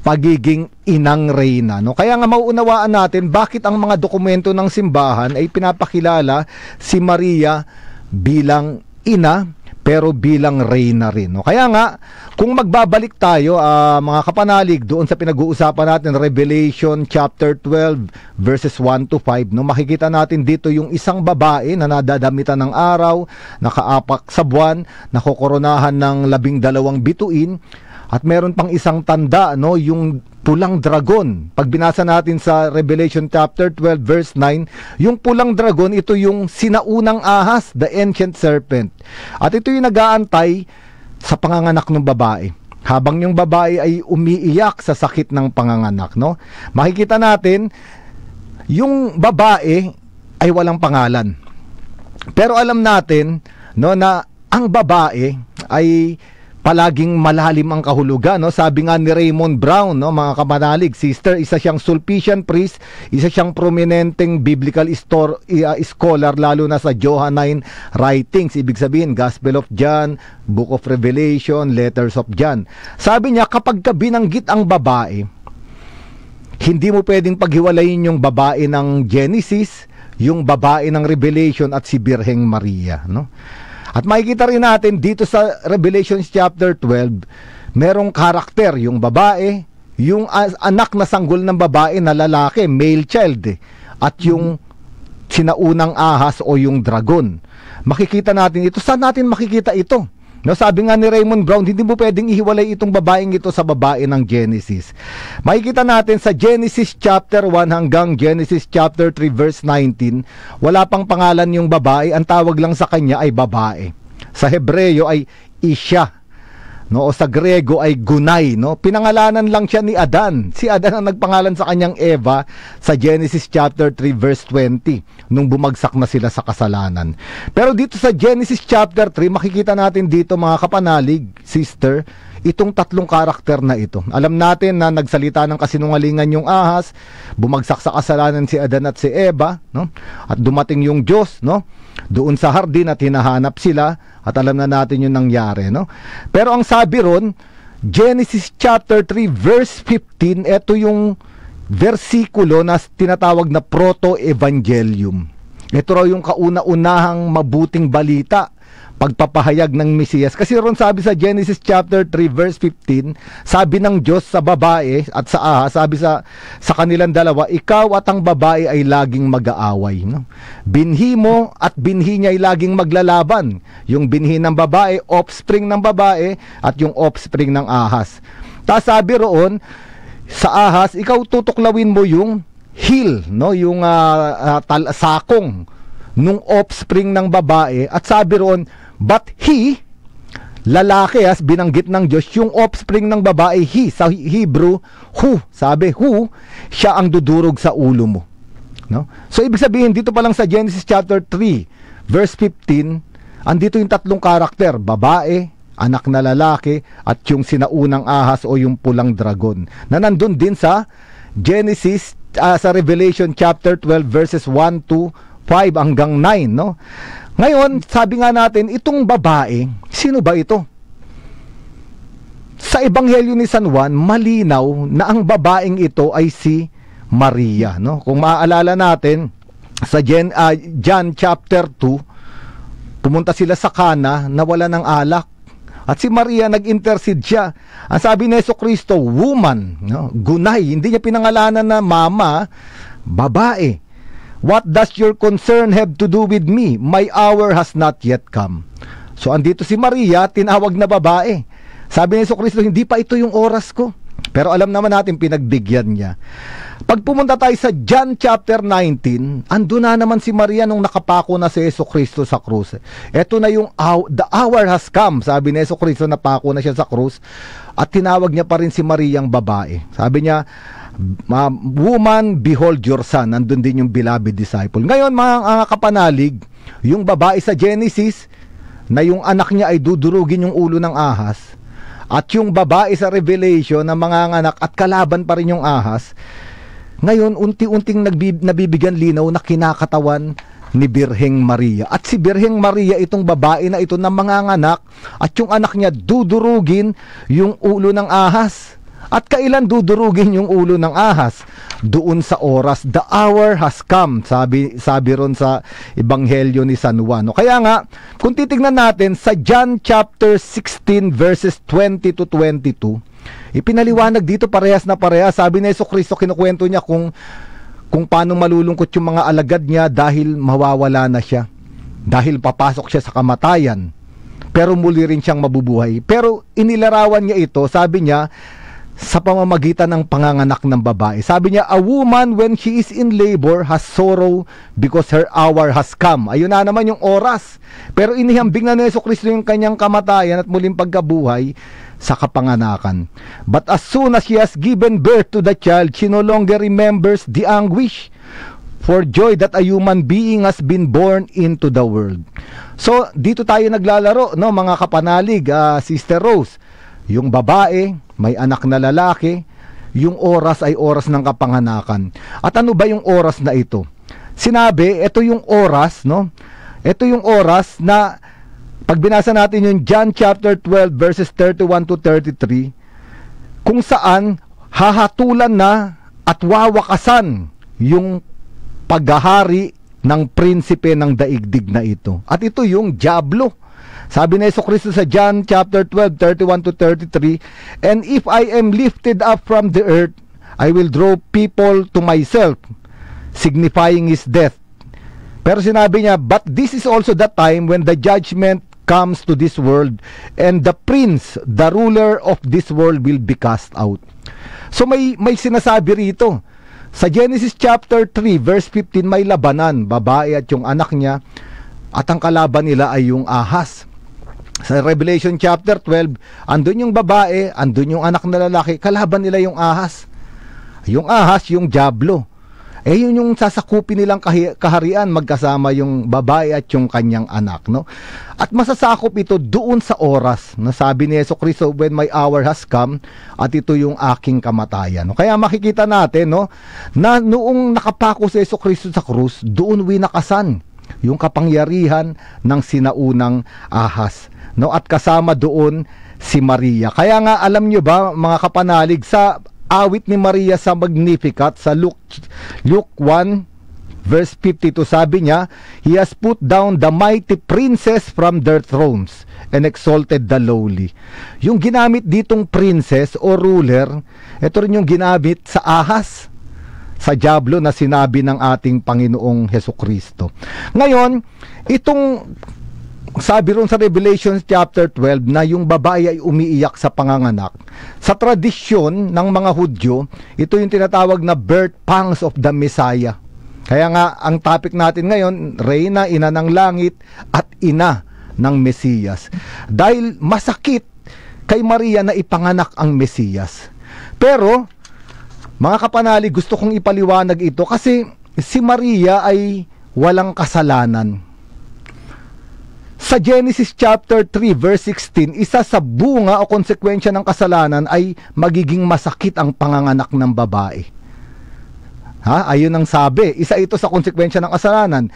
pagiging inang reyna, no? Kaya nga mauunawaan natin bakit ang mga dokumento ng simbahan ay pinapakilala si Maria bilang ina, pero bilang reyna rin. No? Kaya nga, kung magbabalik tayo, mga kapanalig, doon sa pinag-uusapan natin, Revelation chapter 12, verses 1 to 5, no? Makikita natin dito yung isang babae na nadadamitan ng araw, nakaapak sa buwan, nakokoronahan ng 12 bituin, at meron pang isang tanda, no? Yung pulang dragon. Pag binasa natin sa Revelation chapter 12 verse 9, yung pulang dragon, ito yung sinaunang ahas, the ancient serpent. At ito yung nag-aantay sa panganganak ng babae. Habang yung babae ay umiiyak sa sakit ng panganganak, no? Makikita natin yung babae ay walang pangalan. Pero alam natin, no, na ang babae ay palaging malalim ang kahulugan, no? Sabi nga ni Raymond Brown, no, mga kapanalig, sister, isa siyang Sulpician priest, isa siyang prominenteng biblical scholar, lalo na sa Johannine writings, ibig sabihin Gospel of John, Book of Revelation, Letters of John. Sabi niya, kapag binanggit ang babae, hindi mo pwedeng paghiwalayin yung babae ng Genesis, yung babae ng Revelation at si Birheng Maria, no? At makikita rin natin dito sa Revelation chapter 12, merong karakter, yung babae, yung anak na sanggol ng babae na lalaki, male child, at yung sinaunang ahas o yung dragon. Makikita natin ito. Saan natin makikita ito? No, sabi nga ni Raymond Brown, hindi mo pwedeng ihiwalay itong babaeng ito sa babae ng Genesis. Makikita natin sa Genesis chapter 1 hanggang Genesis chapter 3 verse 19, wala pang pangalan yung babae, ang tawag lang sa kanya ay babae. Sa Hebreo ay Isha, no, o sa Grego ay Gunay, no. Pinangalanan lang siya ni Adan. Si Adan ang nagpangalan sa kanyang Eva sa Genesis chapter 3 verse 20 nung bumagsak na sila sa kasalanan. Pero dito sa Genesis chapter 3, makikita natin dito, mga kapanalig, sister, itong tatlong karakter na ito. Alam natin na nagsalita ng kasinungalingan yung ahas, bumagsak sa kasalanan si Adan at si Eva, no? At dumating yung Diyos, no, doon sa hardin at hinahanap sila, at alam na natin yung nangyari, no? Pero ang sabi ron, Genesis chapter 3 verse 15, ito yung versikulo na tinatawag na proto-evangelium. Ito raw yung kauna-unahang mabuting balita, pagpapahayag ng Mesiyas. Kasi ron sabi sa Genesis chapter 3 verse 15, sabi ng Diyos sa babae at sa ahas, sabi sa kanilang dalawa, ikaw at ang babae ay laging mag-aaway, no? Binhi mo at binhi niya ay laging maglalaban. Yung binhi ng babae, offspring ng babae, at yung offspring ng ahas. Tapos sabi roon, sa ahas, ikaw tutuklawin mo yung heel, no? Yung sakong nung offspring ng babae, at sabi roon, but he, lalaki, as binanggit ng Diyos, yung offspring ng babae, he, sa Hebrew, who, sabi, who, siya ang dudurog sa ulo mo. No? So, ibig sabihin, dito pa lang sa Genesis chapter 3, verse 15, andito yung tatlong karakter, babae, anak na lalaki, at yung sinaunang ahas o yung pulang dragon, na nandun din sa Genesis, sa Revelation chapter 12, verses 1 to 5 hanggang 9, no? Ngayon, sabi nga natin, itong babae, sino ba ito? Sa Ebanghelyo ni San Juan, malinaw na ang babaeng ito ay si Maria, no? Kung maaalala natin, sa John chapter 2, pumunta sila sa Cana na wala ng alak. At si Maria, nag-intercede siya. Ang sabi ni Jesucristo, woman, no? Gunay, hindi niya pinangalanan na mama, babae. What does your concern have to do with me? My hour has not yet come. So, andito si Maria, tinawag na babae. Sabi ni Jesucristo, hindi pa ito yung oras ko. Pero alam naman natin, pinagbigyan niya. Pag pumunta tayo sa John chapter 19, ando na naman si Maria nung nakapako na si Jesucristo sa krus. Ito na yung the hour has come. Sabi ni Jesucristo, napako na siya sa krus. At tinawag niya pa rin si Mariang babae. Sabi niya, woman, behold your son. Nandun din yung beloved disciple. Ngayon, mga kapanalig, yung babae sa Genesis, na yung anak niya ay dudurugin yung ulo ng ahas, at yung babae sa Revelation na manganganak at kalaban pa rin yung ahas, ngayon, unti-unting nabibigyan linaw na kinakatawan ni Birheng Maria. At si Birheng Maria, itong babae na ito na manganganak, at yung anak niya dudurugin yung ulo ng ahas. At kailan dudurugin yung ulo ng ahas? Doon sa oras, the hour has come, sabi ron sa Ebanghelyo ni San Juan. Kaya nga, kung titignan natin sa John chapter 16 verses 20 to 22, ipinaliwanag dito parehas na parehas. Sabi ni Jesucristo, kinukwento niya kung paano malulungkot yung mga alagad niya dahil mawawala na siya. Dahil papasok siya sa kamatayan. Pero muli rin siyang mabubuhay. Pero inilarawan niya ito, sabi niya, sa pamamagitan ng panganganak ng babae. Sabi niya, a woman when she is in labor has sorrow because her hour has come. Ayun na naman yung oras. Pero inihambing na ni Jesucristo yung kanyang kamatayan at muling pagkabuhay sa kapanganakan. But as soon as she has given birth to the child, she no longer remembers the anguish for joy that a human being has been born into the world. So, dito tayo naglalaro, no, mga kapanalig, Sister Rose. Yung babae, may anak na lalaki, yung oras ay oras ng kapanganakan. At ano ba yung oras na ito? Sinabi, ito yung oras, no? Ito yung oras na, pag binasa natin yung John chapter 12 verses 31 to 33, kung saan hahatulan na at wawakasan yung paghahari ng prinsipe ng daigdig na ito. At ito yung Diablo. Sabi ni Jesucristo sa John chapter 12, 31 to 33, and if I am lifted up from the earth, I will draw people to myself, signifying his death. Pero sinabi niya, but this is also the time when the judgment comes to this world, and the prince, the ruler of this world will be cast out. So may sinasabi rito. Sa Genesis chapter 3, verse 15, may labanan, babae at yung anak niya, at ang kalaban nila ay yung ahas. Sa Revelation chapter 12, andun yung babae, andun yung anak na lalaki, kalaban nila yung ahas. Yung ahas, yung Diablo. Yun yung sasakupin nilang kaharian, magkasama yung babae at yung kanyang anak, no? At masasakop ito doon sa oras, na sabi ni Jesucristo, when my hour has come, at ito yung aking kamatayan. No? Kaya makikita natin, no, na noong nakapako si Jesucristo sa krus, doon winakasan yung kapangyarihan ng sinaunang ahas. No, at kasama doon si Maria. Kaya nga alam nyo ba mga kapanalig, sa awit ni Maria sa Magnificat sa Luke 1 verse 52, sabi niya, he has put down the mighty princes from their thrones and exalted the lowly. Yung ginamit ditong princess o ruler, ito rin yung ginamit sa ahas, sa Diablo na sinabi ng ating Panginoong Jesucristo. Ngayon, itong sabi ron sa Revelation chapter 12 na yung babae ay umiiyak sa panganganak. Sa tradisyon ng mga Hudyo, ito yung tinatawag na birth pangs of the Messiah. Kaya nga, ang topic natin ngayon, Reyna, Ina ng Langit, at Ina ng Mesiyas. Dahil masakit kay Maria na ipanganak ang Mesiyas. Pero, mga kapanalig, gusto kong ipaliwanag ito kasi si Maria ay walang kasalanan. Sa Genesis chapter 3 verse 16, isa sa bunga o konsekwensya ng kasalanan ay magiging masakit ang panganganak ng babae. Ayun ang sabi. Isa ito sa konsekwensya ng kasalanan.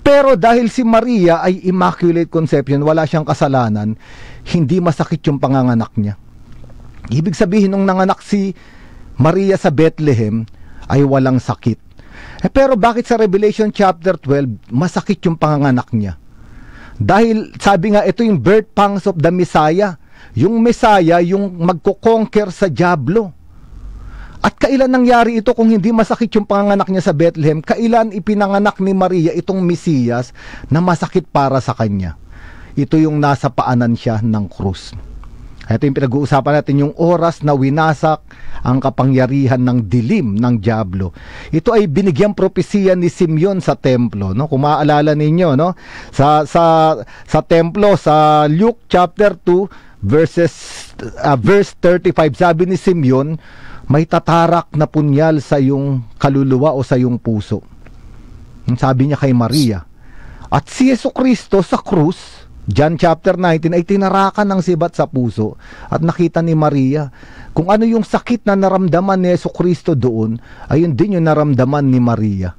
Pero dahil si Maria ay immaculate conception, wala siyang kasalanan, hindi masakit yung panganganak niya. Ibig sabihin, nung nanganak si Maria sa Bethlehem, ay walang sakit. Pero bakit sa Revelation chapter 12, masakit yung panganganak niya? Dahil sabi nga, ito yung birth pangs of the Messiah. Yung Messiah, yung magko-conquer sa Diablo. At kailan nangyari ito kung hindi masakit yung panganganak niya sa Bethlehem? Kailan ipinanganak ni Maria itong Mesiyas na masakit para sa kanya? Ito yung nasa paanan siya ng krus. Ito yung pinag-uusapan natin, yung oras na winasak ang kapangyarihan ng dilim ng Diablo. Ito ay binigyang propesiya ni Simeon sa templo, no? Kung maaalala ninyo, no? Sa templo, sa Luke chapter 2 verse 35, sabi ni Simeon, may tatarak na punyal sa iyong kaluluwa o sa iyong puso. Sabi niya kay Maria. At si Jesucristo sa krus, John chapter 19, ay tinarakan ng sibat sa puso at nakita ni Maria kung ano yung sakit na naramdaman ni Jesucristo doon, ayun din yung naramdaman ni Maria.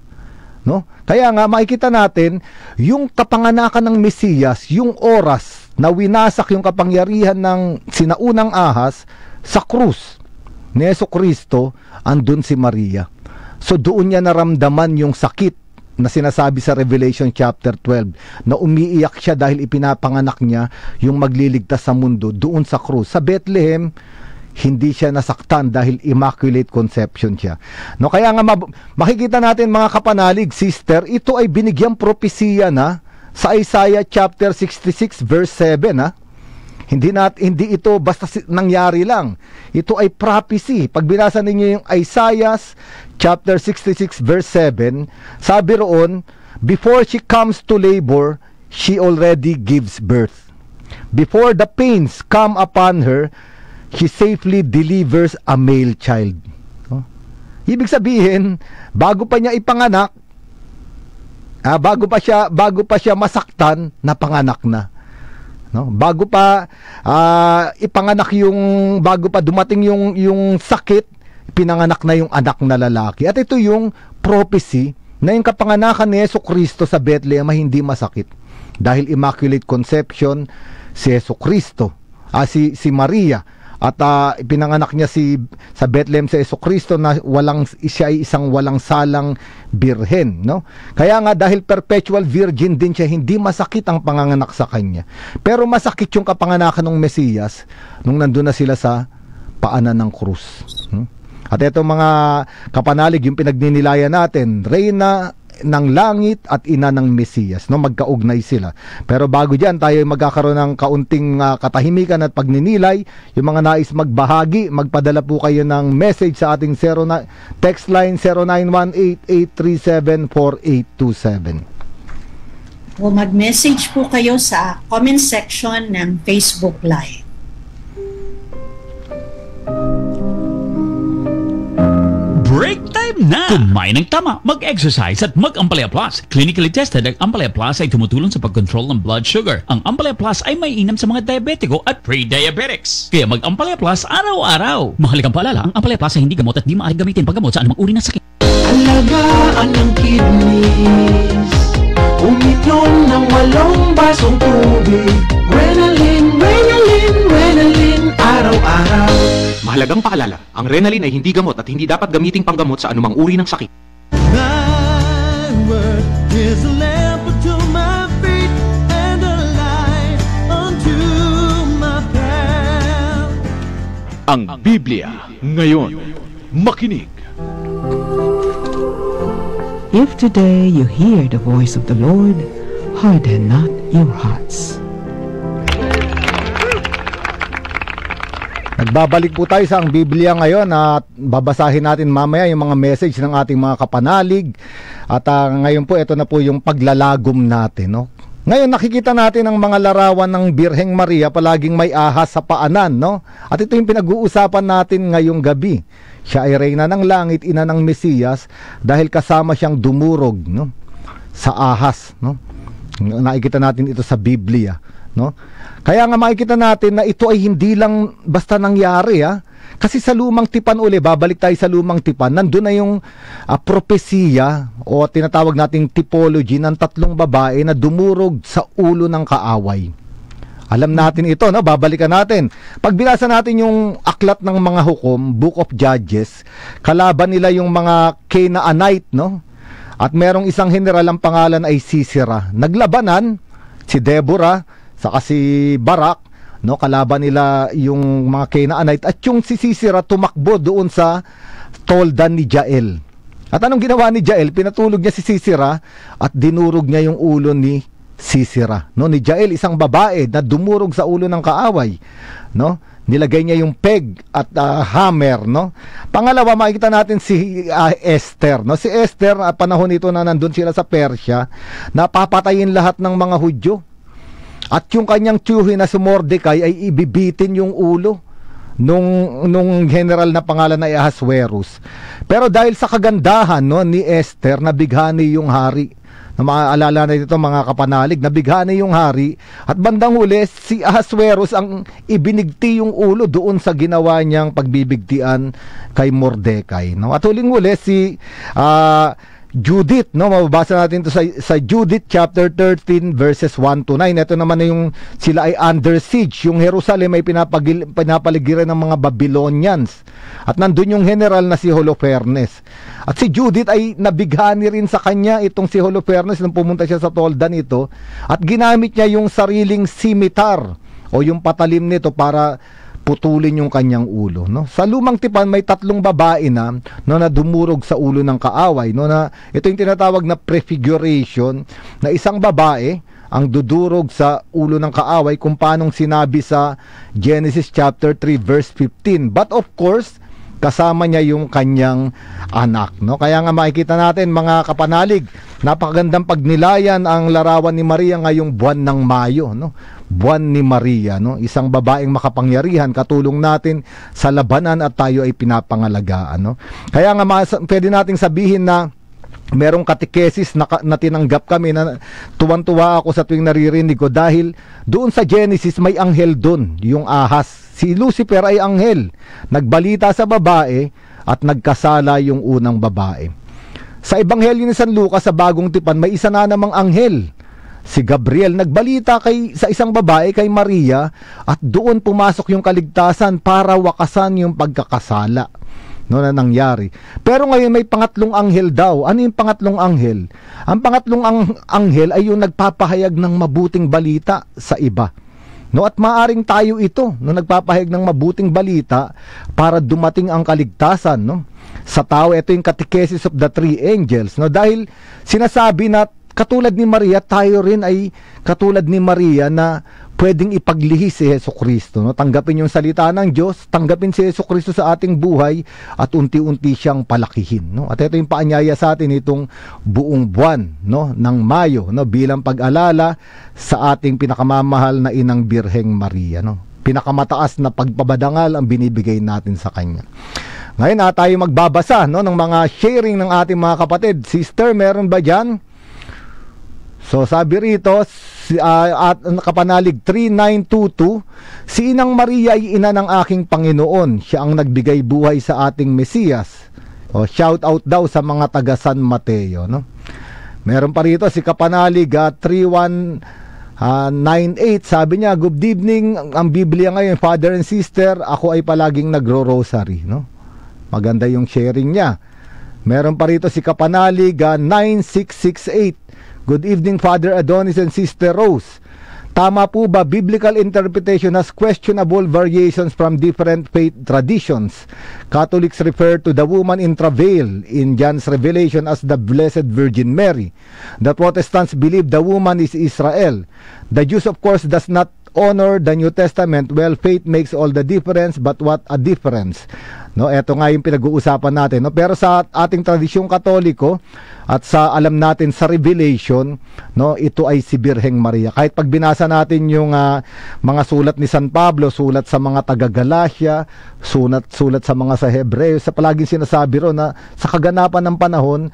No? Kaya nga makikita natin yung kapanganakan ng Mesiyas, yung oras na winasak yung kapangyarihan ng sinaunang ahas sa krus. ni Jesucristo, andun si Maria. So doon niya naramdaman yung sakit na sinasabi sa Revelation chapter 12, na umiiyak siya dahil ipinapanganak niya yung magliligtas sa mundo doon sa krus. Sa Bethlehem, hindi siya nasaktan dahil Immaculate Conception siya. No, kaya nga makikita natin mga kapanalig, sister, ito ay binigyang propesiya na sa Isaiah chapter 66 verse 7 ha. Hindi ito basta nangyari lang. Ito ay prophecy. Pag binasa ninyo yung Isaiah chapter 66 verse 7, sabi roon, before she comes to labor, she already gives birth. Before the pains come upon her, she safely delivers a male child. Ibig sabihin, bago pa niya ipanganak, bago pa siya masaktan, napanganak na. No, bago pa ipanganak bago pa dumating yung sakit, pinanganak na yung anak na lalaki. At ito yung prophecy na yung kapanganakan ni Jesucristo sa Bethlehem ay hindi masakit. Dahil Immaculate Conception si Jesucristo, si Maria, at pinanganak niya sa Bethlehem sa Jesucristo na siya ay isang walang salang birhen, no? Kaya nga dahil perpetual virgin din siya, hindi masakit ang panganganak sa kanya. Pero masakit yung kapanganakan ng Mesiyas nung nandun na sila sa paanan ng krus. At ito mga kapanalig, yung pinagninilayan natin, Reyna ng langit at ina ng Mesiyas, no? Magkaugnay sila. Pero bago diyan, tayo magkakaroon ng kaunting katahimikan at pagninilay. Yung mga nais magbahagi, magpadala po kayo ng message sa ating text line 0918-837-4827. O mag-message po kayo sa comment section ng Facebook Live. Break time na! Kumain ng tama, mag-exercise at mag-Ampalaya Plus. Clinically tested, ang Ampalaya Plus ay tumutulong sa pag-control ng blood sugar. Ang Ampalaya Plus ay may inam sa mga diabetiko at pre-diabetics. Kaya mag-Ampalaya Plus araw-araw. Mahalagang paalala, ang Ampalaya Plus ay hindi gamot at di maaaring gamitin paggamot sa anumang uri ng sakit. Alagaan ng kidneys, uminom ng 8 basong tubig. Renalin, Renalin, Renalin, araw-araw. Mahalagang paalala, ang Renalin ay hindi gamot at hindi dapat gamiting panggamot sa anumang uri ng sakit. Thy word is a lamp unto my feet and a light unto my path. Ang Biblia ngayon. Makinig. If today you hear the voice of the Lord, harden not your hearts. Nagbabalik po tayo sa ang Biblia ngayon at babasahin natin mamaya yung mga message ng ating mga kapanalig. At ngayon po, ito na po yung paglalagom natin, no? Ngayon nakikita natin ang mga larawan ng Birheng Maria palaging may ahas sa paanan, no? At ito yung pinag-uusapan natin ngayong gabi. Siya ay reyna ng langit, ina ng Mesiyas, dahil kasama siyang dumurog, no? Sa ahas, no? Nakikita natin ito sa Biblia, no? Kaya nga makikita natin na ito ay hindi lang basta nangyari, ha? Kasi sa lumang tipan uli, babalik tayo sa lumang tipan, nandun na yung propesiya o tinatawag nating typology ng 3 babae na dumurog sa ulo ng kaaway. Alam natin ito, no? Babalikan natin. Pag binasa natin yung aklat ng mga hukom, Book of Judges, kalaban nila yung mga Canaanite, no? At merong isang general, ang pangalan ay Sisera. Naglabanan si Deborah saka si Barak, no? Kalaban nila yung mga Canaanite, at yung si Sisera tumakbo doon sa toldan ni Jael. At anong ginawa ni Jael? Pinatulog niya si Sisera at dinurog niya yung ulo ni Sisera, no? Ni Jael, isang babae na dumurog sa ulo ng kaaway, no? Nilagay niya yung peg at hammer, no? Pangalawa, makikita natin si Esther, no? Si Esther, panahon nito na nandun sila sa Persia, napapatayin lahat ng mga Hudyo. At yung kanyang tiyuhin na si Mordecai ay ibibitin yung ulo nung general na pangalan na Ahasuerus. Pero dahil sa kagandahan, no, ni Esther, nabighani yung hari. Na maaalala na dito mga kapanalig, nabighani yung hari, at bandang huli si Ahasuerus ang ibinigti yung ulo doon sa ginawa niyang pagbibigtian kay Mordecai, no? At huling huli Judith, no? Mababasa natin to sa Judith chapter 13 verses 1 to 9. Ito naman na yung sila ay under siege. Yung Jerusalem ay pinapaligiran ng mga Babylonians. At nandun yung general na si Holofernes. At si Judith ay nabighani rin sa kanya itong si Holofernes nung pumunta siya sa tolda nito. At ginamit niya yung sariling scimitar o yung patalim nito para putulin yung kanyang ulo, no? Sa lumang tipan may 3 babae na dumurog sa ulo ng kaaway, no, na ito yung tinatawag na prefiguration, na isang babae ang dudurog sa ulo ng kaaway kung paanong sinabi sa Genesis chapter 3 verse 15. But of course, kasama niya yung kanyang anak, no? Kaya nga makikita natin, mga kapanalig, napakagandang pagnilayan ang larawan ni Maria ngayong buwan ng Mayo, no? Buwan ni Maria, no? Isang babaeng makapangyarihan, katulong natin sa labanan at tayo ay pinapangalagaan, no? Kaya nga pwede nating sabihin na merong katekesis na tinanggap kami na tuwan-tuwa ako sa tuwing naririnig ko, dahil doon sa Genesis may anghel doon, yung ahas. Si Lucifer ay anghel, nagbalita sa babae at nagkasala yung unang babae. Sa Ebanghelyo ni San Lucas sa Bagong Tipan, may isa na namang anghel, si Gabriel, nagbalita sa isang babae, kay Maria, at doon pumasok yung kaligtasan para wakasan yung pagkakasala, no, na nangyari. Pero ngayon may pangatlong anghel daw. Ano yung pangatlong anghel? Ang pangatlong anghel ay yung nagpapahayag ng mabuting balita sa iba, no, at maaring tayo ito, no, nagpapahayag ng mabuting balita para dumating ang kaligtasan, no, sa tao. Ito yung catechesis of the 3 angels, no, dahil sinasabi na katulad ni Maria, tayo rin ay katulad ni Maria na pwedeng ipaglihis si Jesucristo, no? Tanggapin yung salita ng Diyos, tanggapin si Jesucristo sa ating buhay at unti-unti siyang palakihin, no? At ito yung paanyaya sa atin itong buong buwan, no, ng Mayo, no, bilang pag-alala sa ating pinakamamahal na Inang Birheng Maria, no? Pinakamataas na pagpapadangal ang binibigay natin sa kanya. Ngayon tayo magbabasa, no, ng mga sharing ng ating mga kapatid. Sister, meron ba dyan? So sabi rito, at Kapanalig 3922, si Inang Maria ay ina ng aking Panginoon. Siya ang nagbigay buhay sa ating Mesiyas. O, shout out daw sa mga taga San Mateo, no? Meron pa rito si Kapanalig 3198, sabi niya, good evening, ang Biblia ngayon, Father and Sister, ako ay palaging nagro-rosary, no? Maganda yung sharing niya. Meron pa rito si Kapanalig 9668, good evening, Father Adonis and Sister Rose. Tama po ba, biblical interpretation has questionable variations from different faith traditions. Catholics refer to the woman in travail in John's Revelation as the Blessed Virgin Mary. The Protestants believe the woman is Israel. The Jews, of course, does not honor the New Testament. Well, faith makes all the difference, but what a difference. No, eto nga yung pinag-uusapan natin, no? Pero sa ating tradisyong Katoliko at sa alam natin sa Revelation, no, ito ay si Birheng Maria. Kahit pag binasa natin yung mga sulat ni San Pablo, sulat sa mga taga-Galacia, sulat sa mga sa Hebreo, sa palaging sinasabi ro na sa kaganapan ng panahon,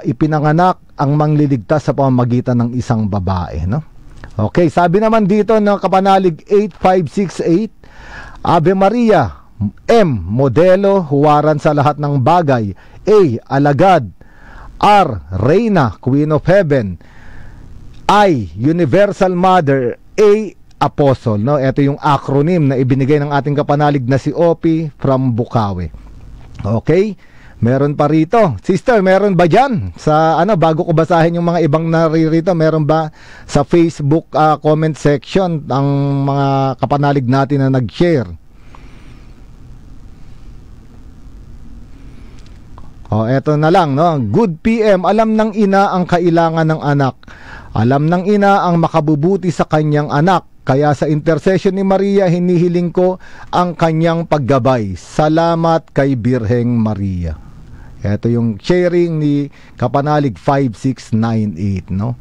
ipinanganak ang mangliligtas sa pamamagitan ng isang babae, no? Okay, sabi naman dito ng Kapanalig 8568, Ave Maria, M. Modelo, huwaran sa lahat ng bagay. A. Alagad. R. Reina, Queen of Heaven. I. Universal Mother. A. Apostle, no? Ito yung acronym na ibinigay ng ating kapanalig na si Opie from Bukawi. Okay? Meron pa rito. Sister, meron ba dyan? Sa bago ko basahin yung mga ibang naririto, meron ba sa Facebook comment section ang mga kapanalig natin na nag-share? Eto na lang, no? Good PM, alam ng ina ang kailangan ng anak. Alam ng ina ang makabubuti sa kanyang anak. Kaya sa intercession ni Maria, hinihiling ko ang kanyang paggabay. Salamat kay Birheng Maria. Ito yung sharing ni Kapanalig 5698, no?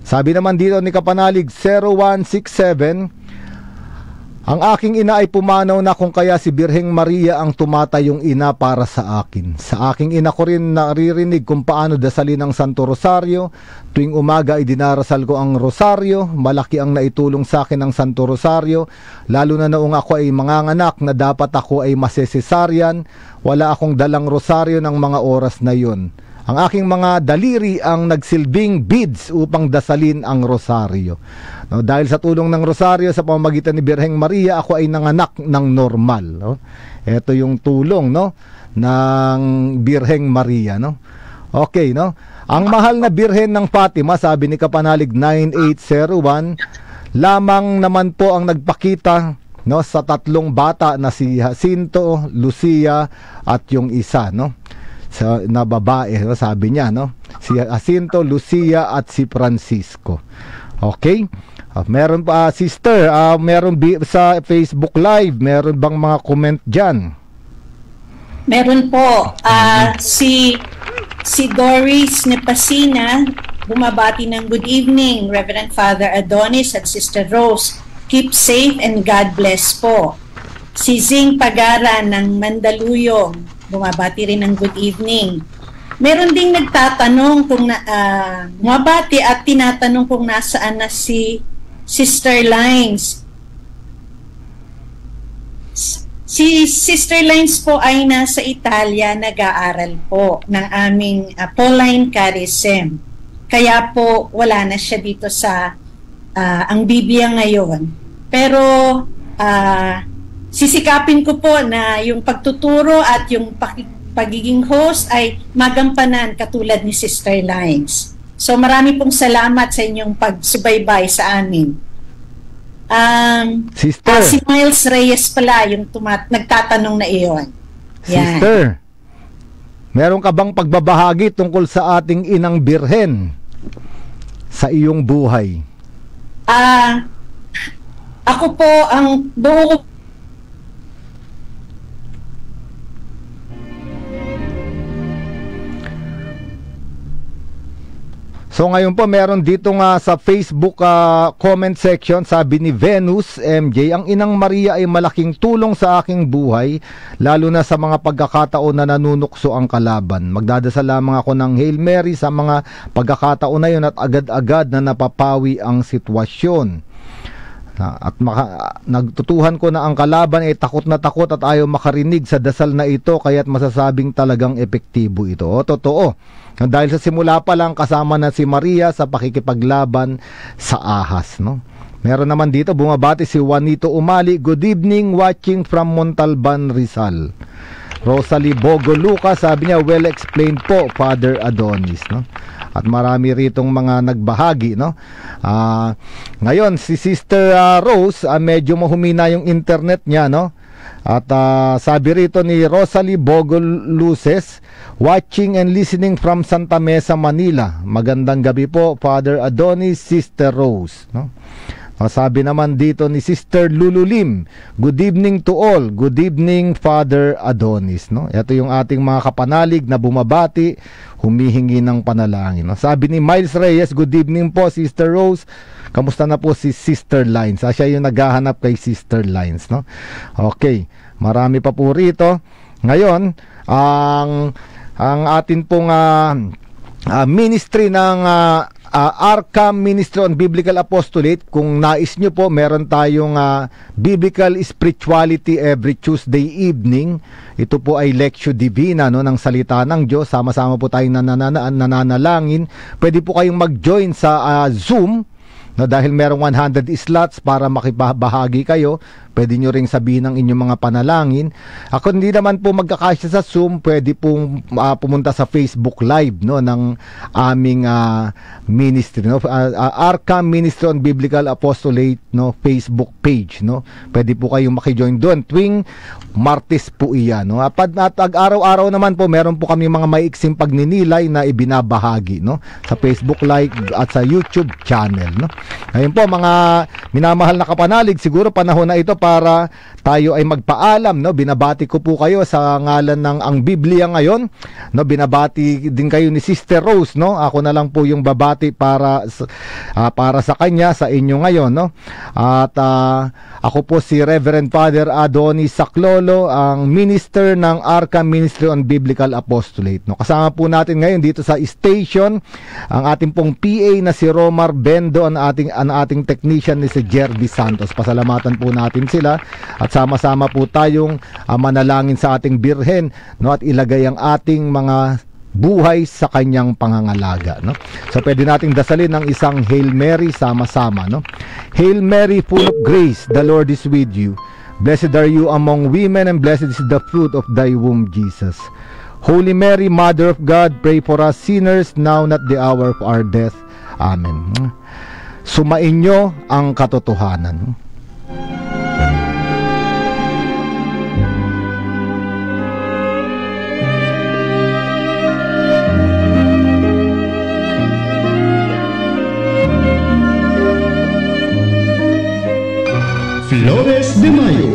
Sabi naman dito ni Kapanalig 0167, ang aking ina ay pumanaw na kung kaya si Birheng Maria ang tumatayong ina para sa akin. Sa aking ina ko rin naririnig kung paano dasalin ang Santo Rosario. Tuwing umaga ay dinarasal ko ang Rosario. Malaki ang naitulong sa akin ng Santo Rosario. Lalo na noong ako ay manganganak na dapat ako ay masesesaryan. Wala akong dalang Rosario ng mga oras na yun. Ang aking mga daliri ang nagsilbing beads upang dasalin ang rosaryo. No, dahil sa tulong ng rosaryo sa pamamagitan ni Birheng Maria, ako ay nanganak ng normal. No? Ito yung tulong, no, ng Birheng Maria, no. Okay, no. Ang mahal na Birhen ng Fatima, sabi ni Kapanalig 9801, lamang naman po ang nagpakita, no, sa tatlong bata na si Jacinto, Lucia at yung isa, no, na babae, no, sabi niya, no, si Jacinto, Lucia at si Francisco. Okay? Meron pa, sister, meron sa Facebook Live, meron bang mga comment dyan? Meron po. Si Doris Nepasina, bumabati ng good evening, Reverend Father Adonis at Sister Rose. Keep safe and God bless po. Si Zing Pagara ng Mandaluyong, bumabati rin ng good evening. Meron ding nagtatanong kung bumabati at tinatanong kung nasaan na si Sister Lines. Si Sister Lines po ay nasa Italia, nag-aaral po ng aming Pauline Charism. Kaya po wala na siya dito sa ang Biblia ngayon. Pero sisikapin ko po na yung pagtuturo at yung pagiging host ay magampanan katulad ni Sister Lines. So marami pong salamat sa inyong pagsubaybay sa amin. Sister, si Miles Reyes pala yung nagtatanong na iyon. Yan. Sister, meron ka bang pagbabahagi tungkol sa ating inang Birhen sa iyong buhay? Ako po ang buo. So ngayon po meron dito nga sa Facebook comment section, sabi ni Venus MJ, ang inang Maria ay malaking tulong sa aking buhay, lalo na sa mga pagkakataon na nanunukso ang kalaban. Magdadasal lamang ako ng Hail Mary sa mga pagkakataon na yun at agad-agad na napapawi ang sitwasyon. At nagtutuhan ko na ang kalaban ay takot na takot at ayaw makarinig sa dasal na ito, kaya't masasabing talagang epektibo ito. O, totoo. Dahil sa simula pa lang kasama na si Maria sa pakikipaglaban sa ahas, no? Meron naman dito bumabati si Juanito Umali, good evening, watching from Montalban, Rizal. Rosalie Bogoluca, sabi niya, well explained po, Father Adonis, no? At marami ritong mga nagbahagi, no? Ngayon si Sister Rose, medyo mahumina yung internet niya, no? At sabi rito ni Rosalie Bogoluces, watching and listening from Santa Mesa, Manila. Magandang gabi po, Father Adonis, Sister Rose, no? Sabi naman dito ni Sister Lululim, good evening to all. Good evening, Father Adonis, no? Ito yung ating mga kapanalig na bumabati, humihingi ng panalangin, no? Sabi ni Miles Reyes, good evening po, Sister Rose. Kamusta na po si Sister Lines? Siya yung naghahanap kay Sister Lines, no? Okay, marami pa po rito. Ngayon, ang atin pong ministry ng Arkham Ministry on Biblical Apostolate, kung nais nyo po, meron tayong Biblical Spirituality every Tuesday evening. Ito po ay Lectio Divina, no, ng salita ng Diyos. Sama-sama po tayong nananalangin. Pwede po kayong mag-join sa Zoom, no, dahil merong 100 slots para makibahagi kayo. Pwede nyo ring sabihin ng inyong mga panalangin. Ako hindi naman po magkakasya sa Zoom, pwede pong pumunta sa Facebook Live, no, ng aming ministry, no, Arkham Ministry on Biblical Apostolate, no, Facebook page, no. Pwede po kayong makijoin doon tuwing Martes po iyan, no. At araw-araw naman po meron po kami mga maiksing pagninilay na ibinabahagi, no, sa Facebook Live at sa YouTube channel, no. Ngayon po mga minamahal na kapanalig, siguro panahon na ito para tayo ay magpaalam, no. Binabati ko po kayo sa ngalan ng ang Biblia ngayon, no. Binabati din kayo ni Sister Rose, no. Ako na lang po yung babati para sa kanya, sa inyo ngayon, no. At ako po si Reverend Father Adonis Saclolo, ang minister ng Arkham Ministry on Biblical Apostolate, no. Kasama po natin ngayon dito sa station ang ating pong PA na si Romar Bendo, ang ating technician ni si Jerby Santos. Pasalamatan po natin sila at sama-sama po tayong manalangin sa ating Birhen, no, at ilagay ang ating mga buhay sa kanyang pangangalaga, no? So pwede nating dasalin ng isang Hail Mary sama-sama, no? Hail Mary, full of grace, the Lord is with you. Blessed are you among women, and blessed is the fruit of thy womb, Jesus. Holy Mary, Mother of God, pray for us sinners, now and at the hour of our death. Amen. Sumain nyo ang katotohanan. Flores de Mayo.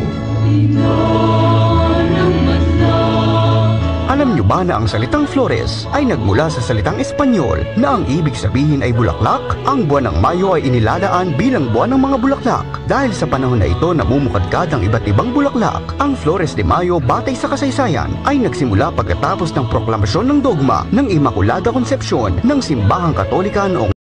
Alam nyo ba na ang salitang Flores ay nagmula sa salitang Espanyol na ang ibig sabihin ay bulaklak? Ang buwan ng Mayo ay inilalaan bilang buwan ng mga bulaklak. Dahil sa panahon na ito namumukadkad ang iba't ibang bulaklak, ang Flores de Mayo batay sa kasaysayan ay nagsimula pagkatapos ng proklamasyon ng dogma ng Immaculada Concepcion ng Simbahang Katolika noong